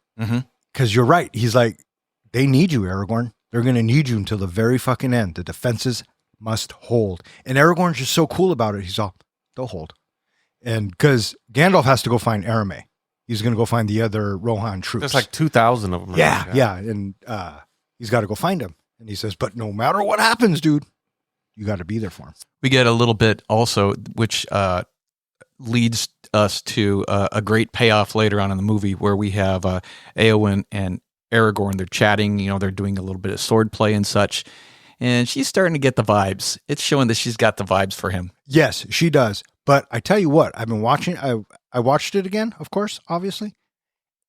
because you're right. He's like, they need you, Aragorn. They're going to need you until the very fucking end. The defenses must hold. And Aragorn's just so cool about it. He's all, they'll hold. And because Gandalf has to go find Aramay. He's going to go find the other Rohan troops. There's like 2,000 of them. Yeah. And he's got to go find him. And he says, but no matter what happens, dude, you got to be there for him. We get a little bit also, which leads us to a great payoff later on in the movie where we have Eowyn and Aragorn. They're chatting, they're doing a little bit of sword play and such. And she's starting to get the vibes. It's showing that she's got the vibes for him. Yes, she does. But I tell you what, I've been watching, I watched it again, of course, obviously.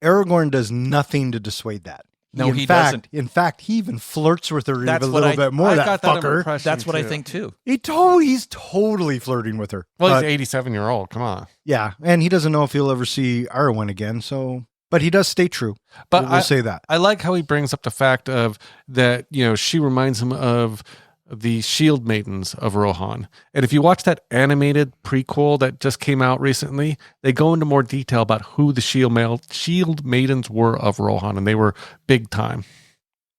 Aragorn does nothing to dissuade that. No, he doesn't. In fact, he even flirts with her That's even a what little bit more, that fucker. That's what I think too. He's totally flirting with her. Well, he's 87-year-old. Come on. Yeah, and he doesn't know if he'll ever see Arwen again, so... But he does stay true. But we'll say that. I like how he brings up the fact of that, she reminds him of the shield maidens of Rohan. And if you watch that animated prequel that just came out recently, they go into more detail about who the shield maidens were of Rohan, and they were big time.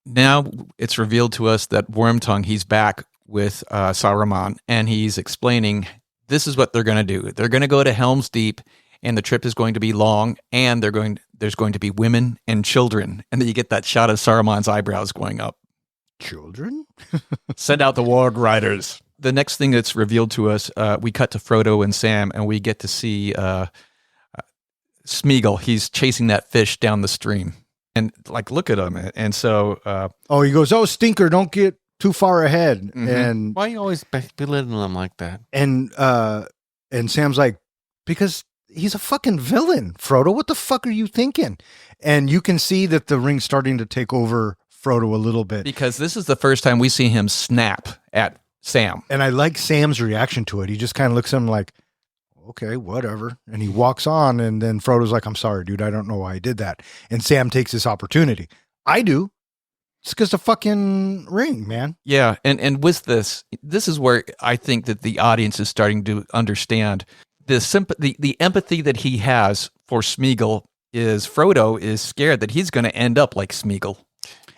Now it's revealed to us that Wormtongue, he's back with Saruman, and he's explaining this is what they're going to do. They're going to go to Helm's Deep, and the trip is going to be long, and there's going to be women and children. And then you get that shot of Saruman's eyebrows going up. Children? Send out the Ward Riders. The next thing that's revealed to us, we cut to Frodo and Sam, and we get to see Smeagol. He's chasing that fish down the stream. And, look at him. And so... he goes, oh, stinker, don't get too far ahead. Mm-hmm. And why are you always belittling them like that? And Sam's like, because... he's a fucking villain, Frodo. What the fuck are you thinking? And you can see that the ring's starting to take over Frodo a little bit. Because this is the first time we see him snap at Sam. And I like Sam's reaction to it. He just kind of looks at him like, okay, whatever. And he walks on, and then Frodo's like, I'm sorry, dude. I don't know why I did that. And Sam takes this opportunity. I do. It's because the fucking ring, man. Yeah. And with this is where I think that the audience is starting to understand the empathy that he has for Smeagol is Frodo is scared that he's going to end up like Smeagol.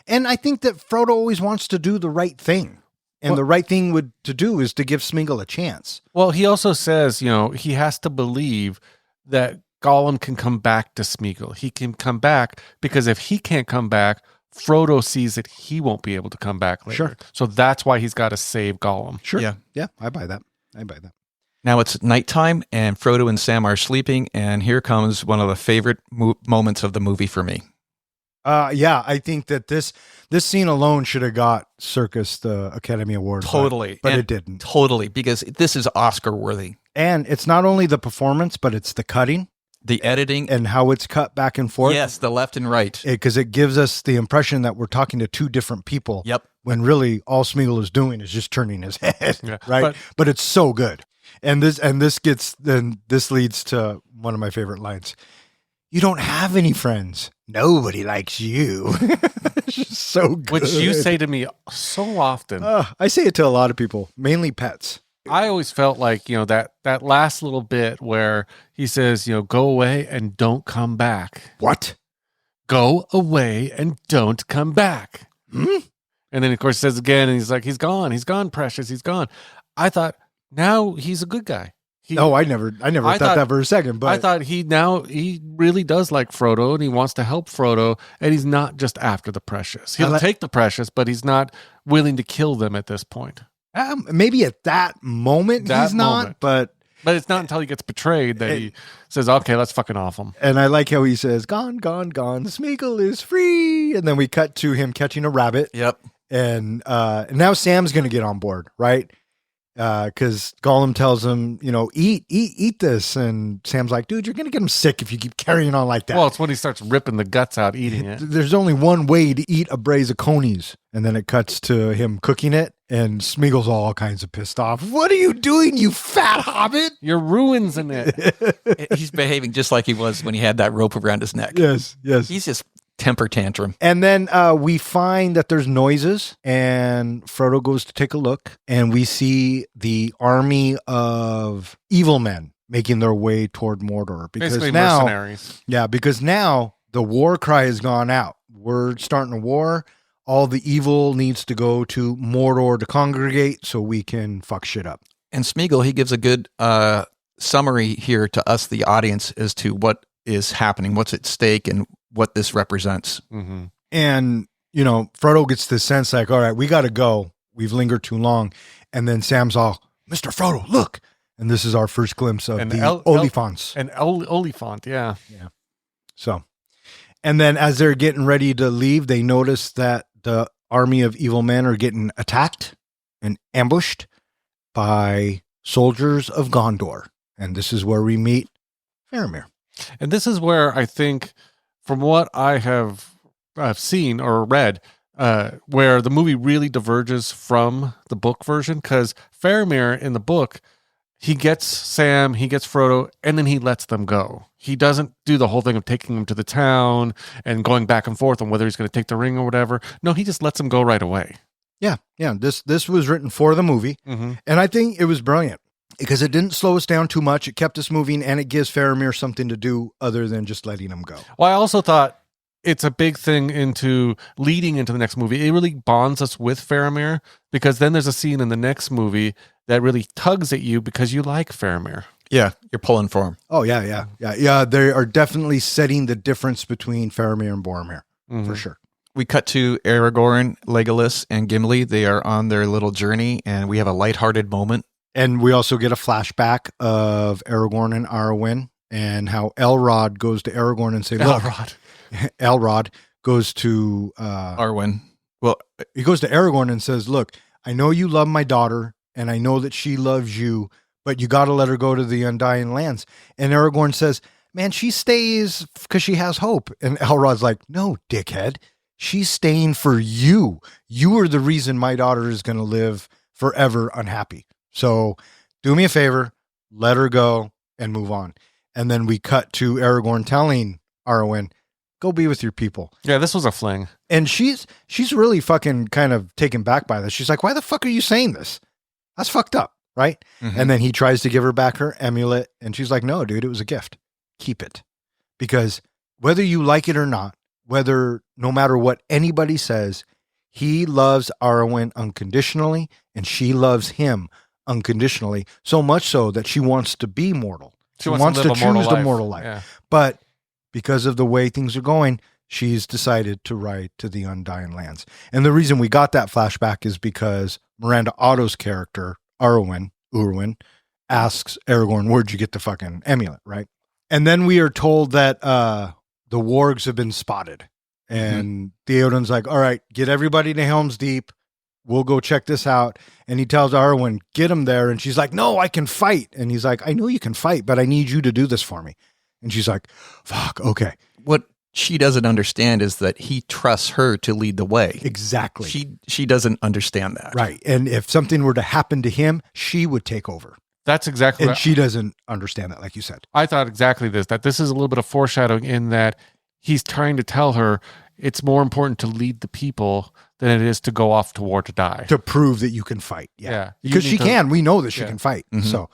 And I think that Frodo always wants to do the right thing. And the right thing to do is to give Smeagol a chance. Well, he also says, he has to believe that Gollum can come back to Smeagol. He can come back because if he can't come back, Frodo sees that he won't be able to come back later. Sure. So that's why he's got to save Gollum. Sure. Yeah. Yeah, I buy that. Now it's nighttime, and Frodo and Sam are sleeping, and here comes one of the favorite moments of the movie for me. Yeah, I think that this scene alone should have got Serkis the Academy Award. Totally. But it didn't. Totally, because this is Oscar-worthy. And it's not only the performance, but it's the cutting. The editing. And how it's cut back and forth. Yes, the left and right. Because it gives us the impression that we're talking to two different people. Yep. When really all Smeagol is doing is just turning his head. Yeah, right? But it's so good. And this leads to one of my favorite lines. You don't have any friends. Nobody likes you. It's just so good. Which you say to me so often. I say it to a lot of people, mainly pets. I always felt like, that last little bit where he says, go away and don't come back. What? Go away and don't come back. Hmm? And then, of course, he says again, and he's like, he's gone, precious, he's gone. I thought, now he's a good guy. I never thought that for a second. But I thought he really does like Frodo and he wants to help Frodo, and he's not just after the precious. He'll take the precious, but he's not willing to kill them at this point. Maybe at that moment he's not, but it's not until he gets betrayed that he says, "Okay, let's fucking off him." And I like how he says, "Gone, gone, gone. Smeagol is free." And then we cut to him catching a rabbit. Yep. And now Sam's going to get on board, right? Because Gollum tells him, eat this. And Sam's like, dude, you're going to get him sick if you keep carrying on like that. Well, it's when he starts ripping the guts out, eating it. There's only one way to eat a braise of conies. And then it cuts to him cooking it. And Smeagol's all kinds of pissed off. What are you doing, you fat hobbit? You're ruining it. He's behaving just like he was when he had that rope around his neck. Yes. He's just temper tantrum. And then we find that there's noises, and Frodo goes to take a look, and we see the army of evil men making their way toward Mordor. Because basically now, mercenaries. Yeah, because now the war cry has gone out. We're starting a war. All the evil needs to go to Mordor to congregate so we can fuck shit up. And Smeagol, he gives a good summary here to us, the audience, as to what is happening, what's at stake, and what this represents. Mm-hmm. And, Frodo gets this sense like, all right, we got to go. We've lingered too long. And then Sam's all, Mr. Frodo, look. And this is our first glimpse of the Olifants. Olifant, yeah. Yeah. So, and then as they're getting ready to leave, they notice that the army of evil men are getting attacked and ambushed by soldiers of Gondor. And this is where we meet Faramir. And this is where I think, from what I have seen or read, where the movie really diverges from the book version, because Faramir in the book, he gets Sam, he gets Frodo, and then he lets them go. He doesn't do the whole thing of taking them to the town and going back and forth on whether he's going to take the ring or whatever. No, he just lets them go right away. Yeah. This was written for the movie, mm-hmm. and I think it was brilliant because it didn't slow us down too much. It kept us moving, and it gives Faramir something to do other than just letting him go. Well, I also thought it's a big thing into leading into the next movie. It really bonds us with Faramir, because then there's a scene in the next movie that really tugs at you because you like Faramir. Yeah, you're pulling for him. Oh, yeah. They are definitely setting the difference between Faramir and Boromir, for sure. We cut to Aragorn, Legolas, and Gimli. They are on their little journey, and we have a lighthearted moment. And we also get a flashback of Aragorn and Arwen, and how Elrod goes to Aragorn and say, look, Elrod goes to Arwen. Well, he goes to Aragorn and says, look, I know you love my daughter, and I know that she loves you, but you got to let her go to the Undying Lands. And Aragorn says, man, she stays because she has hope. And Elrod's like, no, dickhead. She's staying for you. You are the reason my daughter is going to live forever unhappy. So do me a favor, let her go and move on. And then we cut to Aragorn telling Arwen, go be with your people. Yeah, this was a fling. And she's really fucking kind of taken back by this. She's like, why the fuck are you saying this? That's fucked up, right? Mm-hmm. And then he tries to give her back her amulet. And she's like, no, dude, it was a gift. Keep it. Because whether you like it or not, no matter what anybody says, he loves Arwen unconditionally, and she loves him unconditionally, so much so that she wants to be mortal. She wants to choose the mortal life. Yeah. But because of the way things are going, she's decided to ride to the Undying Lands. And the reason we got that flashback is because Miranda Otto's character, Urwin, asks Aragorn, where'd you get the fucking amulet, right? And then we are told that the wargs have been spotted. And Theoden's like, all right, get everybody to Helm's Deep. We'll go check this out. And he tells Arwen, get him there. And she's like, no, I can fight. And he's like, I know you can fight, but I need you to do this for me. And she's like, fuck, okay. What she doesn't understand is that he trusts her to lead the way. Exactly. She doesn't understand that. Right. And if something were to happen to him, she would take over. That's exactly and she doesn't understand that, like you said. I thought exactly this, that this is a little bit of foreshadowing in that he's trying to tell her it's more important to lead the people than it is to go off to war to die. To prove that you can fight. Yeah. Because she can. We know that she can fight. Mm-hmm. So,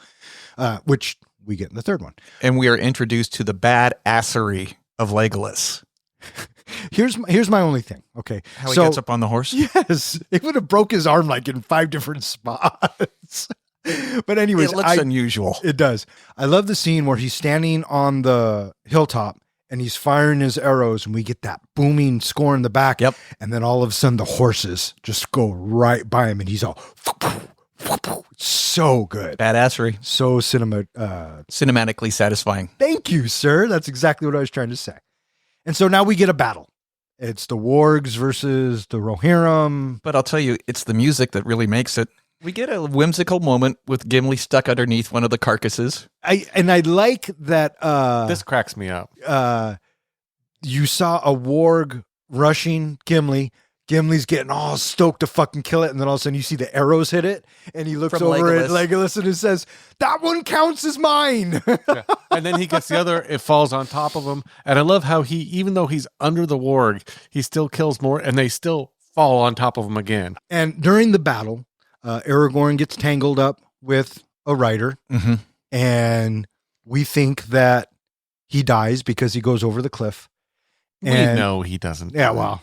which we get in the third one. And we are introduced to the badassery of Legolas. Here's my only thing. Okay. How he gets up on the horse? Yes. It would have broke his arm like in 5 different spots. But anyways, It looks unusual. It does. I love the scene where he's standing on the hilltop and he's firing his arrows, and we get that booming score in the back. Yep. And then all of a sudden the horses just go right by him, and he's all so good. Badassery. So Cinematically satisfying. Thank you, sir. That's exactly what I was trying to say. And so now we get a battle. It's the wargs versus the Rohirrim. But I'll tell you, it's the music that really makes it. We get a whimsical moment with Gimli stuck underneath one of the carcasses. I like that. This cracks me up. You saw a warg rushing Gimli. Gimli's getting all stoked to fucking kill it, and then all of a sudden you see the arrows hit it, and he looks From over at Legolas. Legolas and he says, "That one counts as mine." Yeah. And then he gets the other, it falls on top of him. And I love how he, even though he's under the warg, he still kills more, and they still fall on top of him again. And during the battle, Aragorn gets tangled up with a rider, Mm-hmm. and we think that he dies because he goes over the cliff. We And- know he doesn't. Yeah, well,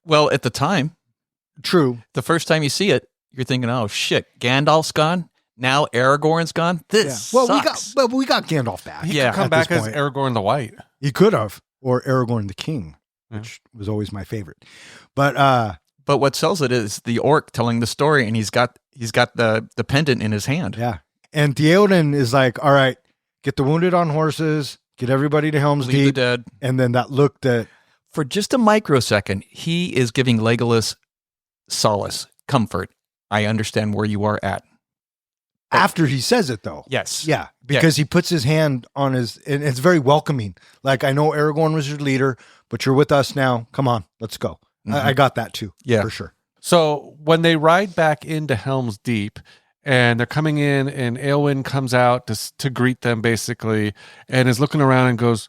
Well, at the time, true. the first time you see it, you're thinking, "Oh shit, Gandalf's gone. Now Aragorn's gone. This Well, sucks." we got Gandalf back. He Yeah, could come at back this as point. Aragorn the White. He could have, or Aragorn the King, Yeah. which was always my favorite. But But what sells it is the orc telling the story, and he's got the pendant in his hand. yeah, and Theoden is like, "All right, get the wounded on horses, get everybody to Helm's Leave the Deep," dead. and then that look that For just a microsecond, he is giving Legolas solace, comfort. I understand where you are at. after he says it though. Yes. Yeah, because he puts his hand on his, and it's very welcoming. Like, I know Aragorn was your leader, but you're with us now. Come on, let's go. I got that too. Yeah. for sure. So when they ride back into Helm's Deep and they're coming in, and Eowyn comes out to greet them basically, and is looking around and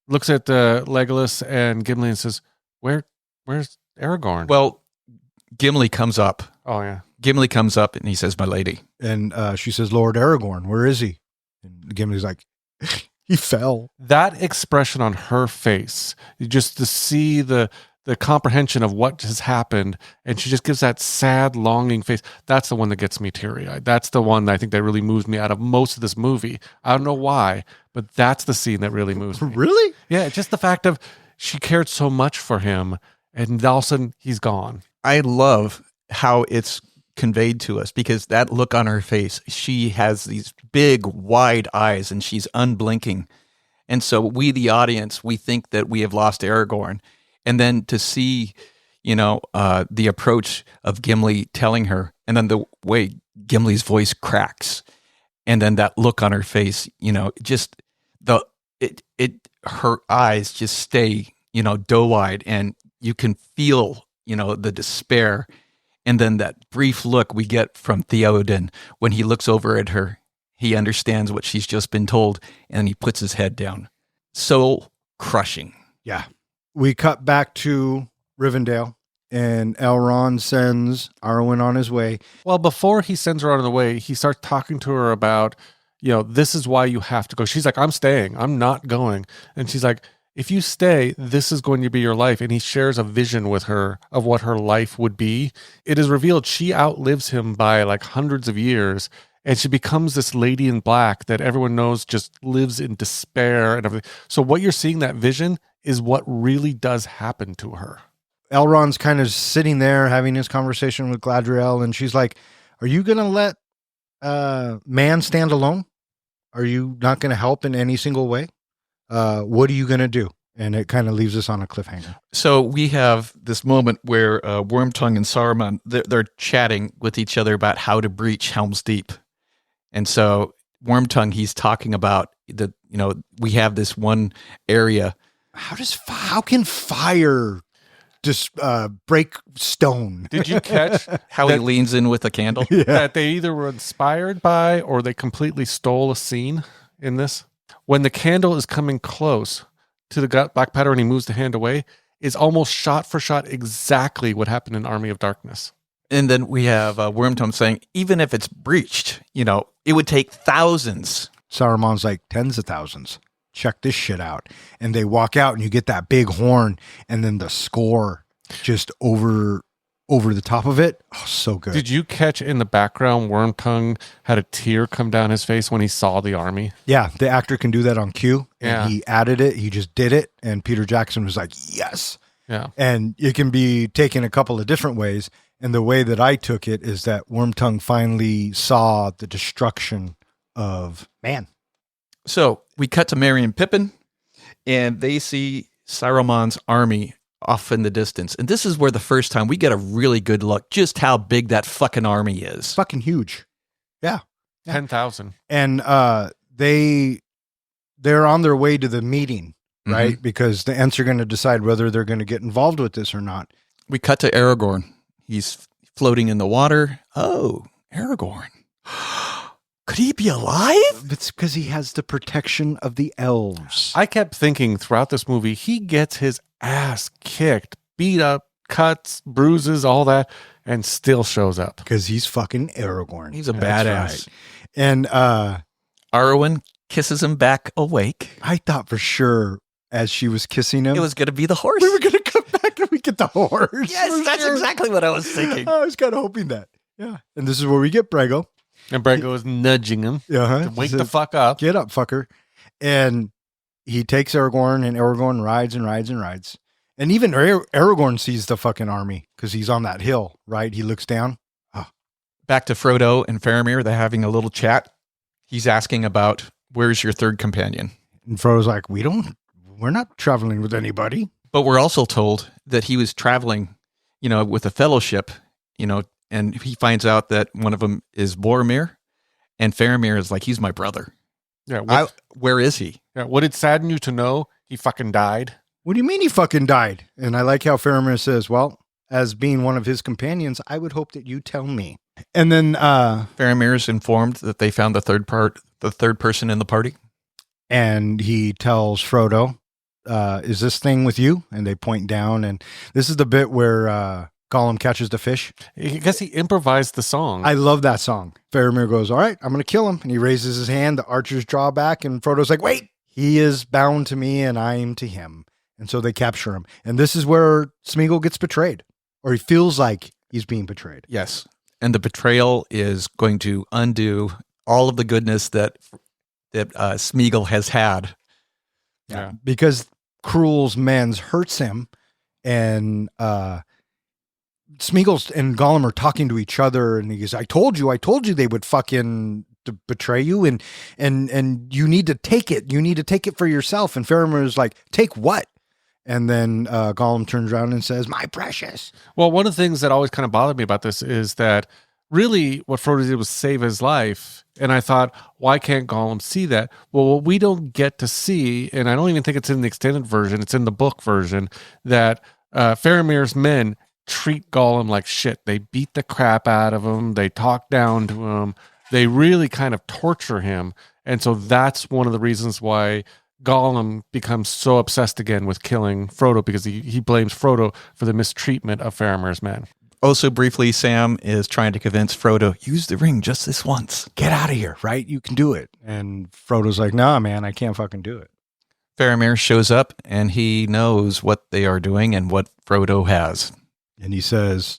looks at Legolas and Gimli and says, where's Aragorn? Well, Gimli comes up. Oh yeah. Gimli comes up and he says, "My lady." And she says, "Lord Aragorn, where is he?" And Gimli's like, "He fell." That expression on her face, just to see the comprehension of what has happened, and she just gives that sad, longing face. That's the one that gets me teary-eyed. That's the one that I think that really moves me out of most of this movie. I don't know why, but that's the scene that really moves me. Really? Yeah, just the fact of she cared so much for him, and all of a sudden he's gone. I love how it's conveyed to us, because that look on her face, she has these big, wide eyes, and she's unblinking. And so we, the audience, we think that we have lost Aragorn. And then to see, the approach of Gimli telling her, and then the way Gimli's voice cracks, and then that look on her face, just her eyes just stay, doe-eyed, and you can feel, the despair. And then that brief look we get from Theoden when he looks over at her, he understands what she's just been told, and he puts his head down. Soul crushing. Yeah. We cut back to Rivendell, and Elrond sends Arwen on his way. Well, before he sends her on the way, he starts talking to her about, this is why you have to go. She's like, "I'm staying. I'm not going." And she's like, "If you stay, this is going to be your life." And he shares a vision with her of what her life would be. It is revealed she outlives him by like hundreds of years, and she becomes this lady in black that everyone knows just lives in despair and everything. So what you're seeing, that vision, is what really does happen to her. Elrond's kind of sitting there having his conversation with Gladriel, and she's like, "Are you going to let man stand alone? Are you not going to help in any single way? What are you going to do?" And it kind of leaves us on a cliffhanger. So we have this moment where Wormtongue and Saruman, they're chatting with each other about how to breach Helm's Deep. And so Wormtongue, he's talking about we have this one area. How can fire just break stone? Did you catch How he leans in with a candle. that they either were inspired by or they completely stole a scene in this? When the candle is coming close to the black powder and he moves the hand away, is almost shot for shot exactly what happened in Army of Darkness. And then we have Wormtongue saying, even if it's breached, it would take thousands. Saruman's like, tens of thousands. Check this shit out. And they walk out, and you get that big horn, and then the score just over the top of it. Oh, so good. Did you catch in the background Wormtongue had a tear come down his face when he saw the army? Yeah, the actor can do that on cue. Yeah. And he added it. He just did it. And Peter Jackson was like, yes. Yeah. And it can be taken a couple of different ways. And the way that I took it is that Wormtongue finally saw the destruction of man. So we cut to Merry and Pippin, and they see Saruman's army off in the distance. And this is where the first time we get a really good look just how big that fucking army is. Fucking huge. Yeah. 10,000. And they're on their way to the meeting, right? Mm-hmm. Because the Ents are going to decide whether they're going to get involved with this or not. We cut to Aragorn. He's floating in the water. Oh, Aragorn. Could he be alive? It's because he has the protection of the elves. I kept thinking throughout this movie, he gets his ass kicked, beat up, cuts, bruises, all that, and still shows up. Because he's fucking Aragorn. He's a That's badass. right. And Arwen kisses him back awake. I thought for sure as she was kissing him, It was going to be the horse. we were going to come back and we get the horse. Yes, For that's sure. exactly what I was thinking. I was kind of hoping that. Yeah. And this is where we get Brego. And Brego is nudging him Uh-huh. to wake He the says, fuck up. Get up, fucker. And he takes Aragorn, and Aragorn rides and rides and rides. And even Aragorn sees the fucking army because he's on that hill, right? He looks down. Back to Frodo and Faramir. They're having a little chat. He's asking about, where's your third companion? And Frodo's like, we're not traveling with anybody. But we're also told that he was traveling, with a fellowship, and he finds out that one of them is Boromir, and Faramir is like, he's my brother. Yeah. Where is he? Would it sadden you to know he fucking died? What do you mean he fucking died? And I like how Faramir says, well, as being one of his companions, I would hope that you tell me. And then Faramir is informed that they found the third person in the party. and he tells Frodo, is this thing with you? And they point down, and this is the bit where Gollum catches the fish. I guess he improvised the song. I love that song. Faramir goes, all right, I'm going to kill him. And he raises his hand. The archers draw back, and Frodo's like, wait, he is bound to me and I am to him. And so they capture him. And this is where Smeagol gets betrayed, or he feels like he's being betrayed. Yes. And the betrayal is going to undo all of the goodness that Smeagol has had. Yeah. Because Cruel's mens hurts him, and Smeagol and Gollum are talking to each other, and he goes, I told you they would fucking betray you, and you need to take it. You need to take it for yourself. And Faramir is like, take what? And then Gollum turns around and says, my precious. Well, one of the things that always kind of bothered me about this is that really what Frodo did was save his life. And I thought, why can't Gollum see that? Well, what we don't get to see, and I don't even think it's in the extended version, it's in the book version, that Faramir's men treat Gollum like shit. They beat the crap out of him. They talk down to him. They really kind of torture him. And so that's one of the reasons why Gollum becomes so obsessed again with killing Frodo, because he blames Frodo for the mistreatment of Faramir's men. Also, briefly, Sam is trying to convince Frodo, use the ring just this once. Get out of here, right? You can do it. And Frodo's like, nah, man, I can't fucking do it. Faramir shows up, and he knows what they are doing and what Frodo has. And he says,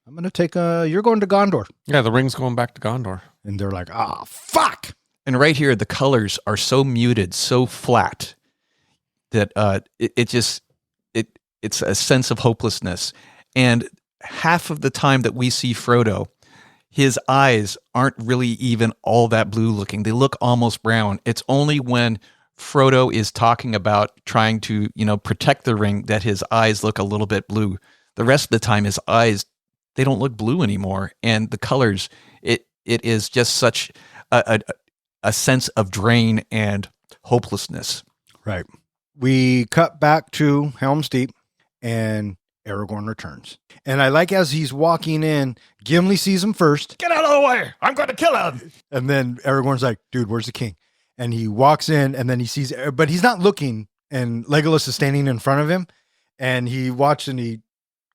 I'm going to take you're going to Gondor. Yeah, the ring's going back to Gondor. And they're like, fuck. And right here, the colors are so muted, so flat, that it's a sense of hopelessness. And half of the time that we see Frodo, his eyes aren't really even all that blue looking. They look almost brown. It's only when Frodo is talking about trying to, protect the ring that his eyes look a little bit blue. The rest of the time, his eyes, they don't look blue anymore. And the colors, it is just such a sense of drain and hopelessness. Right. We cut back to Helm's Deep, and Aragorn returns. And I like as he's walking in, Gimli sees him first. Get out of the way! I'm going to kill him! And then Aragorn's like, dude, where's the king? And he walks in, and then he sees, but he's not looking, and Legolas is standing in front of him, and he watches, and he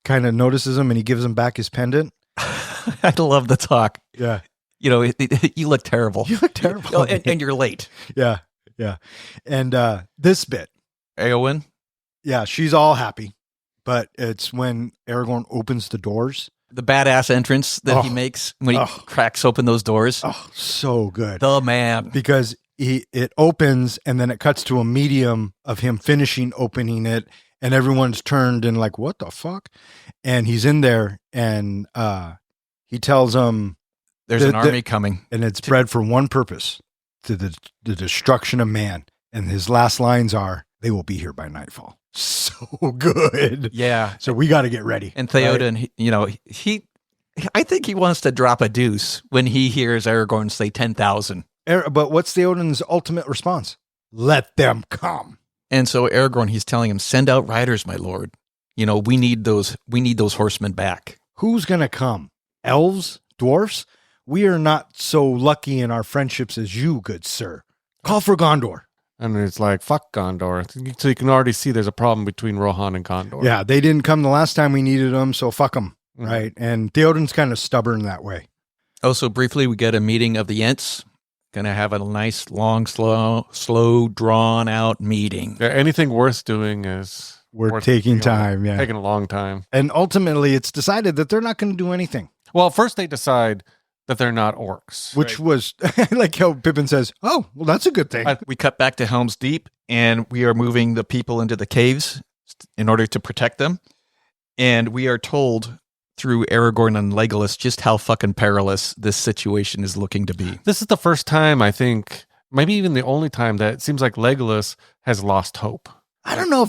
kind of notices him, and he gives him back his pendant. I love the talk. Yeah. You look terrible. You look terrible. and you're late. Yeah. Yeah. And this bit. Eowyn? Yeah, she's all happy but it's when Aragorn opens the doors. The badass entrance that he Oh. makes when he Oh. cracks open those doors. Oh, so good. The man. Because it opens and then it cuts to a medium of him finishing opening it, and everyone's turned and like, what the fuck? And he's in there, and he tells them There's an army coming. and it's bred for one purpose, to the destruction of man. And his last lines are, they will be here by nightfall. So good. Yeah. So we got to get ready. And Theoden, I think he wants to drop a deuce when he hears Aragorn say 10,000. But what's Theoden's ultimate response? Let them come. And so Aragorn, he's telling him, send out riders, my lord. We need those horsemen back. Who's going to come? Elves? Dwarfs? We are not so lucky in our friendships as you, good sir. Call for Gondor. And it's like, fuck Gondor. So you can already see there's a problem between Rohan and Gondor. Yeah, they didn't come the last time we needed them, so fuck them. Mhm. Right? And Theoden's kind of stubborn that way. Also, briefly, we get a meeting of the Ents. Going to have a nice, long, slow, drawn-out meeting. Yeah, anything worth doing is We're worth, taking time, yeah. taking a long time. And ultimately, it's decided that they're not going to do anything, Well, first they decide that they're not orcs. which was like how Pippin says, oh, well, that's a good thing. We cut back to Helm's Deep, and we are moving the people into the caves in order to protect them. And we are told through Aragorn and Legolas just how fucking perilous this situation is looking to be. This is the first time, I think, maybe even the only time, that it seems like Legolas has lost hope. I don't know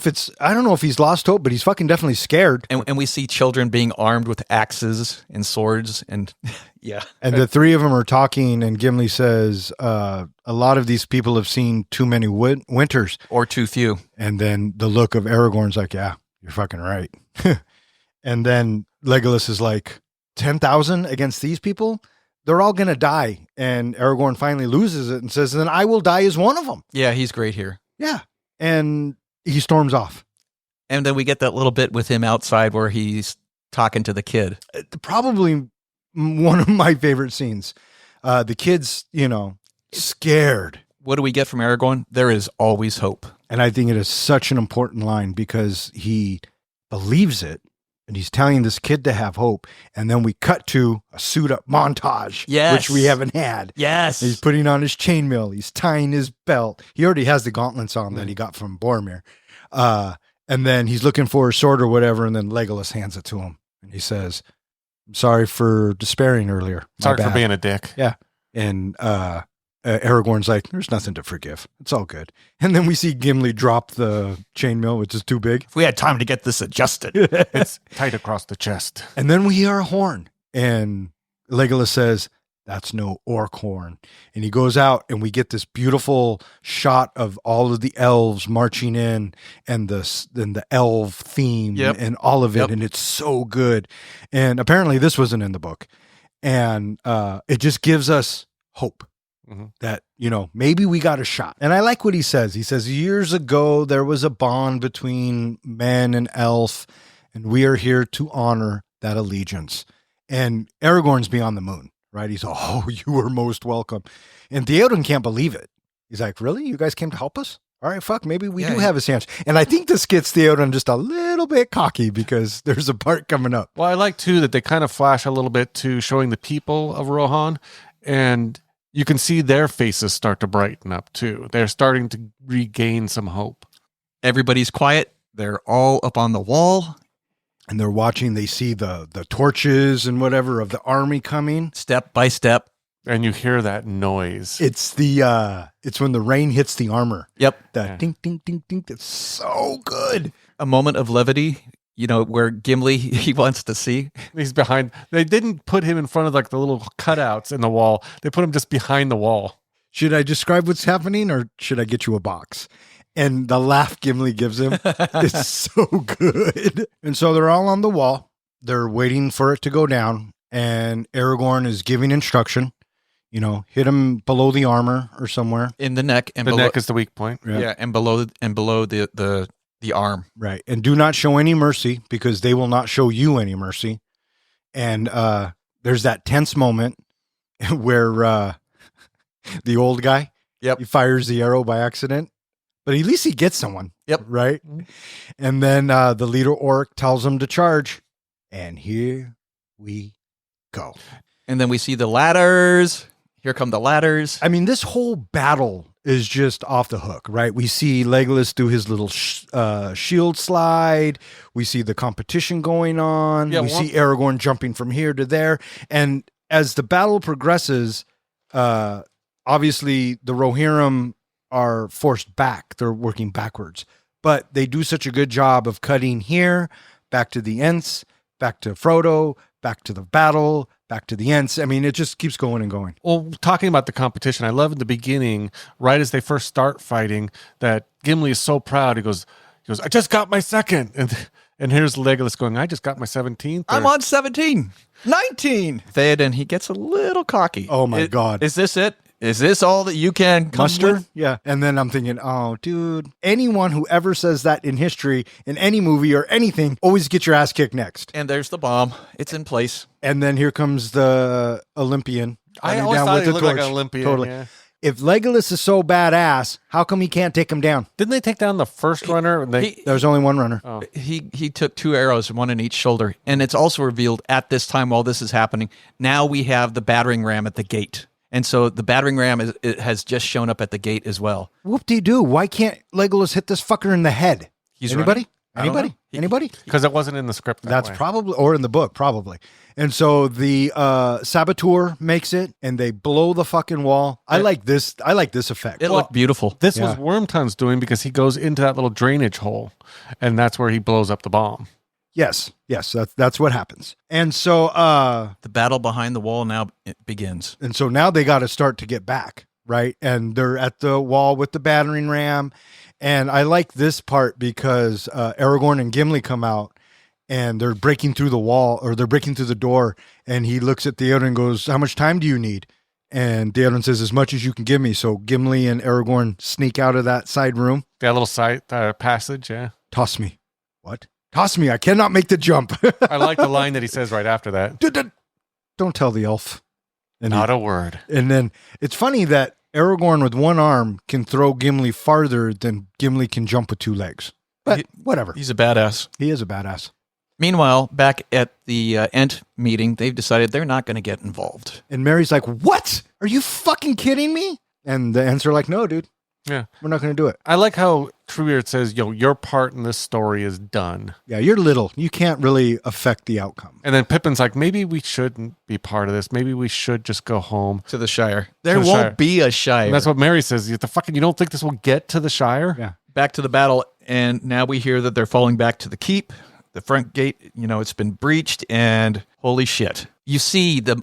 if he's lost hope, but he's fucking definitely scared. And we see children being armed with axes and swords, and yeah. And the three of them are talking, and Gimli says, a lot of these people have seen too many winters. Or too few. And then the look of Aragorn's like, yeah, you're fucking right. And then Legolas is like, 10,000 against these people? They're all going to die. And Aragorn finally loses it and says, then I will die as one of them. Yeah, he's great here. Yeah. And he storms off. And then we get that little bit with him outside where he's talking to the kid. Probably one of my favorite scenes. The kid's, scared. What do we get from Aragorn? There is always hope. And I think it is such an important line because he believes it. And he's telling this kid to have hope. And then we cut to a suit up montage, Yes. which we haven't had. Yes. He's putting on his chainmail. He's tying his belt. He already has the gauntlets on that he got from Boromir. And then he's looking for a sword or whatever. And then Legolas hands it to him. And he says, I'm sorry for despairing earlier. My Sorry for bad." being a dick. Yeah. And Aragorn's like, there's nothing to forgive. It's all good. And then we see Gimli drop the chainmail, which is too big. If we had time to get this adjusted. It's tight across the chest. And then we hear a horn. And Legolas says, that's no orc horn. And he goes out and we get this beautiful shot of all of the elves marching in and the elf theme and all of it. Yep. And it's so good. And apparently this wasn't in the book. And it just gives us hope. Mm-hmm. That, maybe we got a shot. And I like what he says. He says, years ago, there was a bond between man and elf, and we are here to honor that allegiance. And Aragorn's beyond the moon, right? He's, oh, you are most welcome. And Theoden can't believe it. He's like, really? You guys came to help us? All right, fuck, maybe we do have a chance. And I think this gets Theoden just a little bit cocky because there's a part coming up. Well, I like, too, that they kind of flash a little bit to showing the people of Rohan, and you can see their faces start to brighten up, too. They're starting to regain some hope. Everybody's quiet. They're all up on the wall. And they're watching, they see the torches and whatever of the army coming. Step by step. And you hear that noise. It's it's when the rain hits the armor. Yep. That ding, ding, ding, ding. That's so good. A moment of levity, where Gimli, he wants to see. He's behind. They didn't put him in front of like the little cutouts in the wall. They put him just behind the wall. Should I describe what's happening or should I get you a box? And the laugh Gimli gives him is so good. And so they're all on the wall. They're waiting for it to go down. And Aragorn is giving instruction, hit him below the armor or somewhere. In the neck. And The below, neck is the weak point. yeah, and below the arm. Right. And do not show any mercy because they will not show you any mercy. And there's that tense moment where the old guy, Yep. he fires the arrow by accident. but at least he gets someone. Yep. Right. And then the leader orc tells him to charge. And here we go. And then we see the ladders. Here come the ladders. I mean, this whole battle is just off the hook, right? We see Legolas do his little shield slide. We see the competition going on. We see Aragorn jumping from here to there. And as the battle progresses, obviously the Rohirrim are forced back. They're working backwards. But they do such a good job of cutting here, back to the Ents, back to Frodo, back to the battle, back to the Ents. I mean, it just keeps going and going. Well, talking about the competition, I love in the beginning, right as they first start fighting, that Gimli is so proud. He goes, I just got my second. And here's Legolas going, I just got my 17th. I'm on 17, 19. Theoden, he gets a little cocky. Oh my God. Is this it? Is this all that you can muster? with? Yeah. And then I'm thinking, oh, dude, anyone who ever says that in history, in any movie or anything, always get your ass kicked next. And there's the bomb. It's in place. And then here comes the Olympian. I always thought he looked like an Olympian. Totally. Yeah. If Legolas is so badass, how come he can't take him down? Didn't they take down the first runner? There's only one runner. Oh. He took 2 arrows, one in each shoulder. And it's also revealed at this time while this is happening, now we have the battering ram at the gate. And so the battering ram has just shown up at the gate as well. Whoop-de-doo. Why can't Legolas hit this fucker in the head? Anybody? Anybody? Anybody? Because it wasn't in the script. That's way. probably, or in the book, probably. And so the saboteur makes it, and they blow the fucking wall. I like this. I like this effect. It looked beautiful. This was Wormtongue's doing because he goes into that little drainage hole, and that's where he blows up the bomb. Yes, that's what happens. And so the battle behind the wall now it begins. And so now they got to start to get back, right? And they're at the wall with the battering ram. And I like this part because Aragorn and Gimli come out and they're breaking through the wall, or they're breaking through the door, and he looks at Theoden and goes, how much time do you need? And Theoden says, as much as you can give me. So Gimli and Aragorn sneak out of that side room. That little side passage, yeah. Toss me. What? Toss me. I cannot make the jump. I like the line that he says right after that. Don't tell the elf. And Not a word. And then it's funny that Aragorn with one arm can throw Gimli farther than Gimli can jump with 2 legs. But whatever. He's a badass. He is a badass. Meanwhile, back at the Ent meeting, they've decided they're not going to get involved. And Mary's like, what? Are you fucking kidding me? And the Ents are like, no, dude. Yeah. We're not going to do it. I like how Treebeard says, your part in this story is done. Yeah, you're little. You can't really affect the outcome. And then Pippin's like, maybe we shouldn't be part of this. Maybe we should just go home. To the Shire. There won't be a Shire. And that's what Mary says. You don't think this will get to the Shire? Yeah. Back to the battle, and now we hear that they're falling back to the keep. The front gate, it's been breached, and holy shit. You see the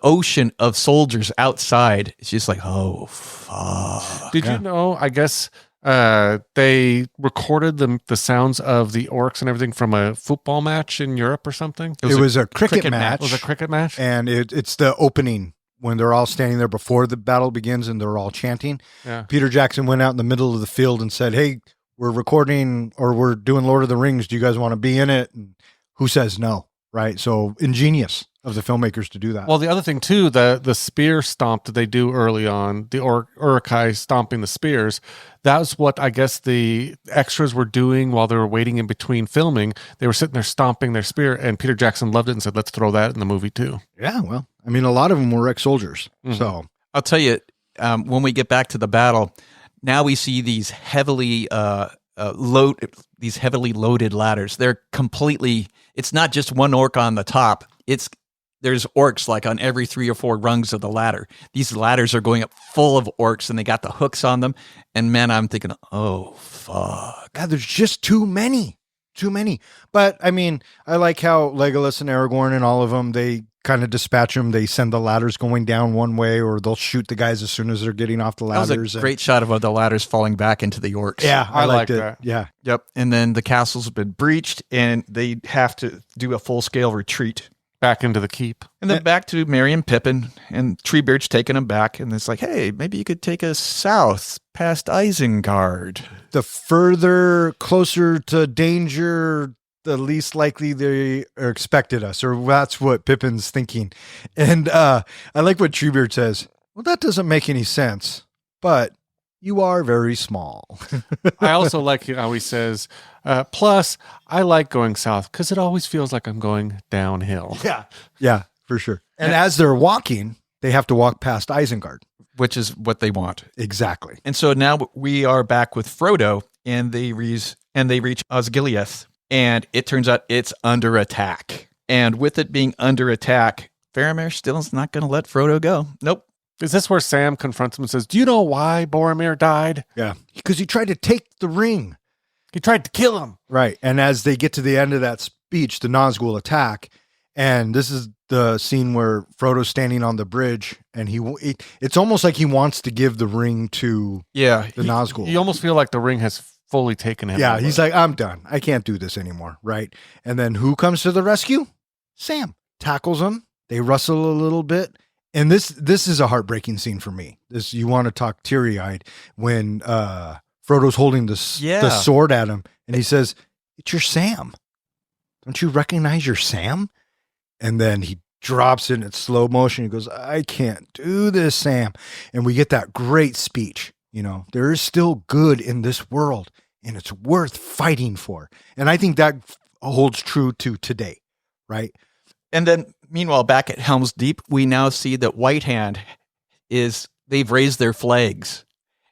ocean of soldiers outside. It's just like, oh, fuck. Did you know, I guess they recorded the sounds of the orcs and everything from a football match in Europe or something? It was a cricket match. It was a cricket match? And it's the opening when they're all standing there before the battle begins and they're all chanting. Yeah. Peter Jackson went out in the middle of the field and said, hey, we're recording or we're doing Lord of the Rings. Do you guys want to be in it? And who says no? Right. So ingenious of the filmmakers to do that. Well, the other thing too, the spear stomp that they do early on, the Uruk-hai stomping the spears, that was what I guess the extras were doing while they were waiting in between filming. They were sitting there stomping their spear, and Peter Jackson loved it and said, let's throw that in the movie too. Yeah, well, I mean, a lot of them were ex-soldiers. Mm-hmm. So I'll tell you, when we get back to the battle, now we see these heavily loaded ladders. They're completely, it's not just one orc on the top. There's orcs like on every 3 or 4 rungs of the ladder. These ladders are going up full of orcs, and they got the hooks on them. And man, I'm thinking, oh, fuck. God, there's just too many. But I mean, I like how Legolas and Aragorn and all of them, they kind of dispatch them. They send the ladders going down one way, or they'll shoot the guys as soon as they're getting off the ladders. That was a great shot of the ladders falling back into the orcs. Yeah, I liked it. that. Yeah. Yep. And then the castle's been breached, and they have to do a full-scale retreat. Back into the keep. And then back to Merry and Pippin, and Treebeard's taking them back, and it's like, hey, maybe you could take us south past Isengard. The further closer to danger, the least likely they are expected us, or that's what Pippin's thinking. And I like what Treebeard says. Well, that doesn't make any sense, but You are very small. I also like how he says, plus, I like going south because it always feels like I'm going downhill. Yeah, for sure. And as they're walking, they have to walk past Isengard. Which is what they want. Exactly. And so now we are back with Frodo, and they reach Osgiliath, and it turns out it's under attack. And with it being under attack, Faramir still is not going to let Frodo go. Nope. Is this where Sam confronts him and says, do you know why Boromir died? Yeah. Because he tried to take the ring. He tried to kill him. Right. And as they get to the end of that speech, the Nazgul attack. And this is the scene where Frodo's standing on the bridge, and it's almost like he wants to give the ring to the Nazgul. You almost feel like the ring has fully taken him. Yeah, over. he's like, I'm done. I can't do this anymore, right? And then who comes to the rescue? Sam. Tackles him. They wrestle a little bit. And this is a heartbreaking scene for me. This, you want to talk teary-eyed when Frodo's holding the sword at him, and he says, it's your Sam. Don't you recognize your Sam? And then he drops it in slow motion. He goes, I can't do this, Sam. And we get that great speech. You know, there is still good in this world, and it's worth fighting for. And I think that holds true to today, right? And then, meanwhile, back at Helm's Deep, we now see that Whitehand they've raised their flags,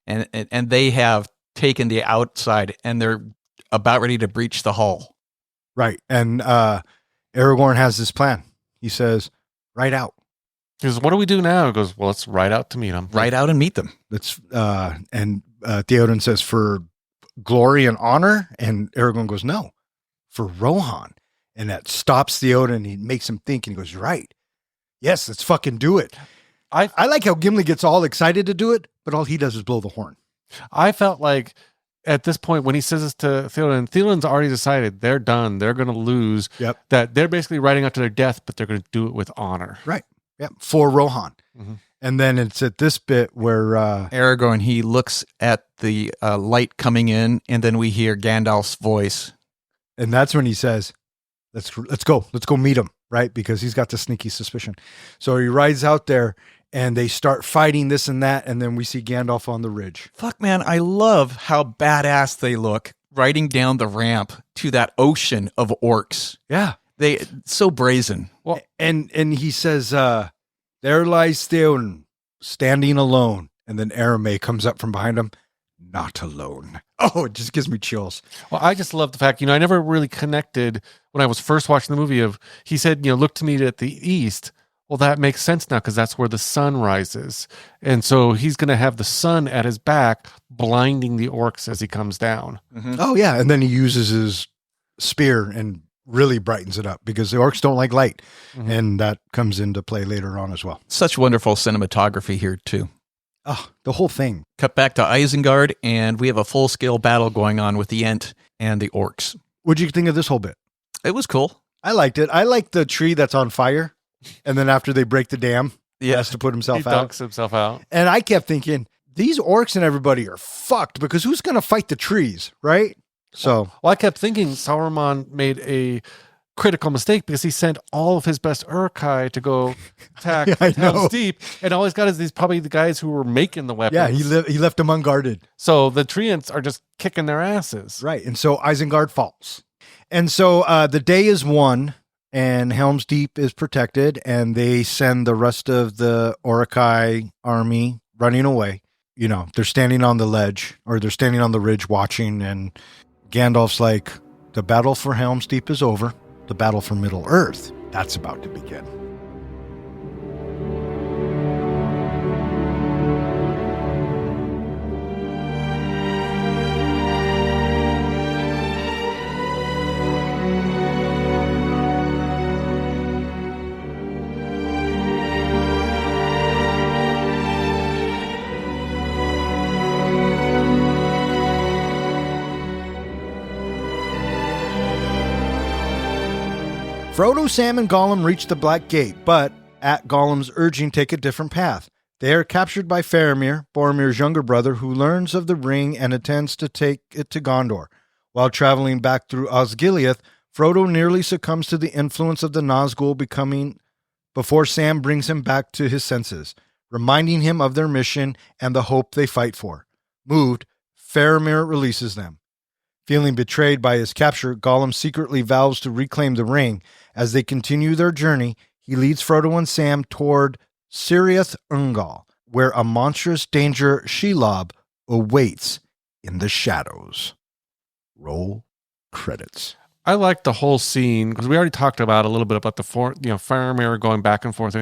and they have taken the outside, and they're about ready to breach the hull. Right. And Aragorn has this plan. He says, ride out. He goes, what do we do now? He goes, well, let's ride out to meet them. Ride out and meet them. And Theoden says, for glory and honor. And Aragorn goes, no, for Rohan. And that stops Theoden. He makes him think, and he goes, right. Yes, let's fucking do it. I like how Gimli gets all excited to do it, but all he does is blow the horn. I felt like at this point, when he says this to Theoden's already decided they're done. They're going to lose. Yep. That they're basically riding out to their death, but they're going to do it with honor. Right. Yep. For Rohan. Mm-hmm. And then it's at this bit where Aragorn, he looks at the light coming in, and then we hear Gandalf's voice. And that's when he says, let's go meet him, right? Because he's got the sneaky suspicion. So he rides out there, and they start fighting this and that, and then we see Gandalf on the ridge. Fuck, man, I love how badass they look riding down the ramp to that ocean of orcs. Yeah. They so brazen. Well, and he says, there lies Theoden, standing alone. And then Aramay comes up from behind him, not alone. Oh, it just gives me chills. Well, I just love the fact, I never really connected when I was first watching the movie he said, look to me at the east. Well, that makes sense now because that's where the sun rises. And so he's going to have the sun at his back, blinding the orcs as he comes down. Mm-hmm. Oh, yeah. And then he uses his spear and really brightens it up because the orcs don't like light. Mm-hmm. And that comes into play later on as well. Such wonderful cinematography here, too. Oh, the whole thing. Cut back to Isengard, and we have a full-scale battle going on with the Ent and the orcs. What'd you think of this whole bit? It was cool. I liked it. I liked the tree that's on fire. And then after they break the dam, he has to put himself out. He dunks himself out. And I kept thinking, these orcs and everybody are fucked because who's going to fight the trees, right? So, well, I kept thinking Saruman made a critical mistake because he sent all of his best Uruk-hai to go attack Helm's Deep, and all he's got is these probably the guys who were making the weapons. Yeah, he left them unguarded. So the Treants are just kicking their asses. Right, and so Isengard falls. And so the day is won, and Helm's Deep is protected, and they send the rest of the Uruk-hai army running away. They're standing on the ledge, or they're standing on the ridge watching, and Gandalf's like, the battle for Helm's Deep is over. The battle for Middle-earth, that's about to begin. Frodo, Sam, and Gollum reach the Black Gate, but at Gollum's urging take a different path. They are captured by Faramir, Boromir's younger brother, who learns of the ring and intends to take it to Gondor. While traveling back through Osgiliath, Frodo nearly succumbs to the influence of the Nazgul before Sam brings him back to his senses, reminding him of their mission and the hope they fight for. Moved, Faramir releases them. Feeling betrayed by his capture, Gollum secretly vows to reclaim the ring. As they continue their journey, he leads Frodo and Sam toward Cirith Ungol, where a monstrous danger Shelob awaits in the shadows. Roll credits. I like the whole scene because we already talked about a little bit about the Faramir going back and forth,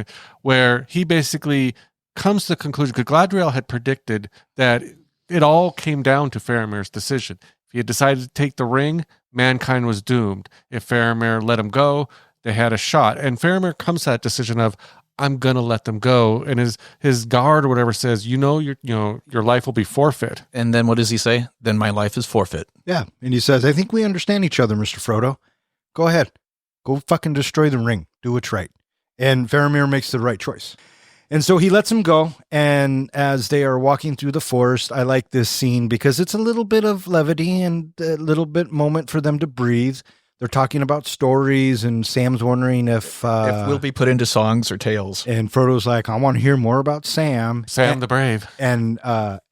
where he basically comes to the conclusion because Galadriel had predicted that it all came down to Faramir's decision. If he had decided to take the ring, mankind was doomed. If Faramir let him go, they had a shot. And Faramir comes to that decision of, I'm gonna let them go, and his guard or whatever says, your life will be forfeit. And then what does he say? Then my life is forfeit. Yeah, and he says, I think we understand each other, Mr. Frodo. Go ahead. Go fucking destroy the ring. Do what's right. And Faramir makes the right choice. And so he lets him go, and as they are walking through the forest, I like this scene because it's a little bit of levity and a little bit moment for them to breathe. They're talking about stories, and Sam's wondering if we'll be put into songs or tales. And Frodo's like, I want to hear more about Sam. Sam the Brave. And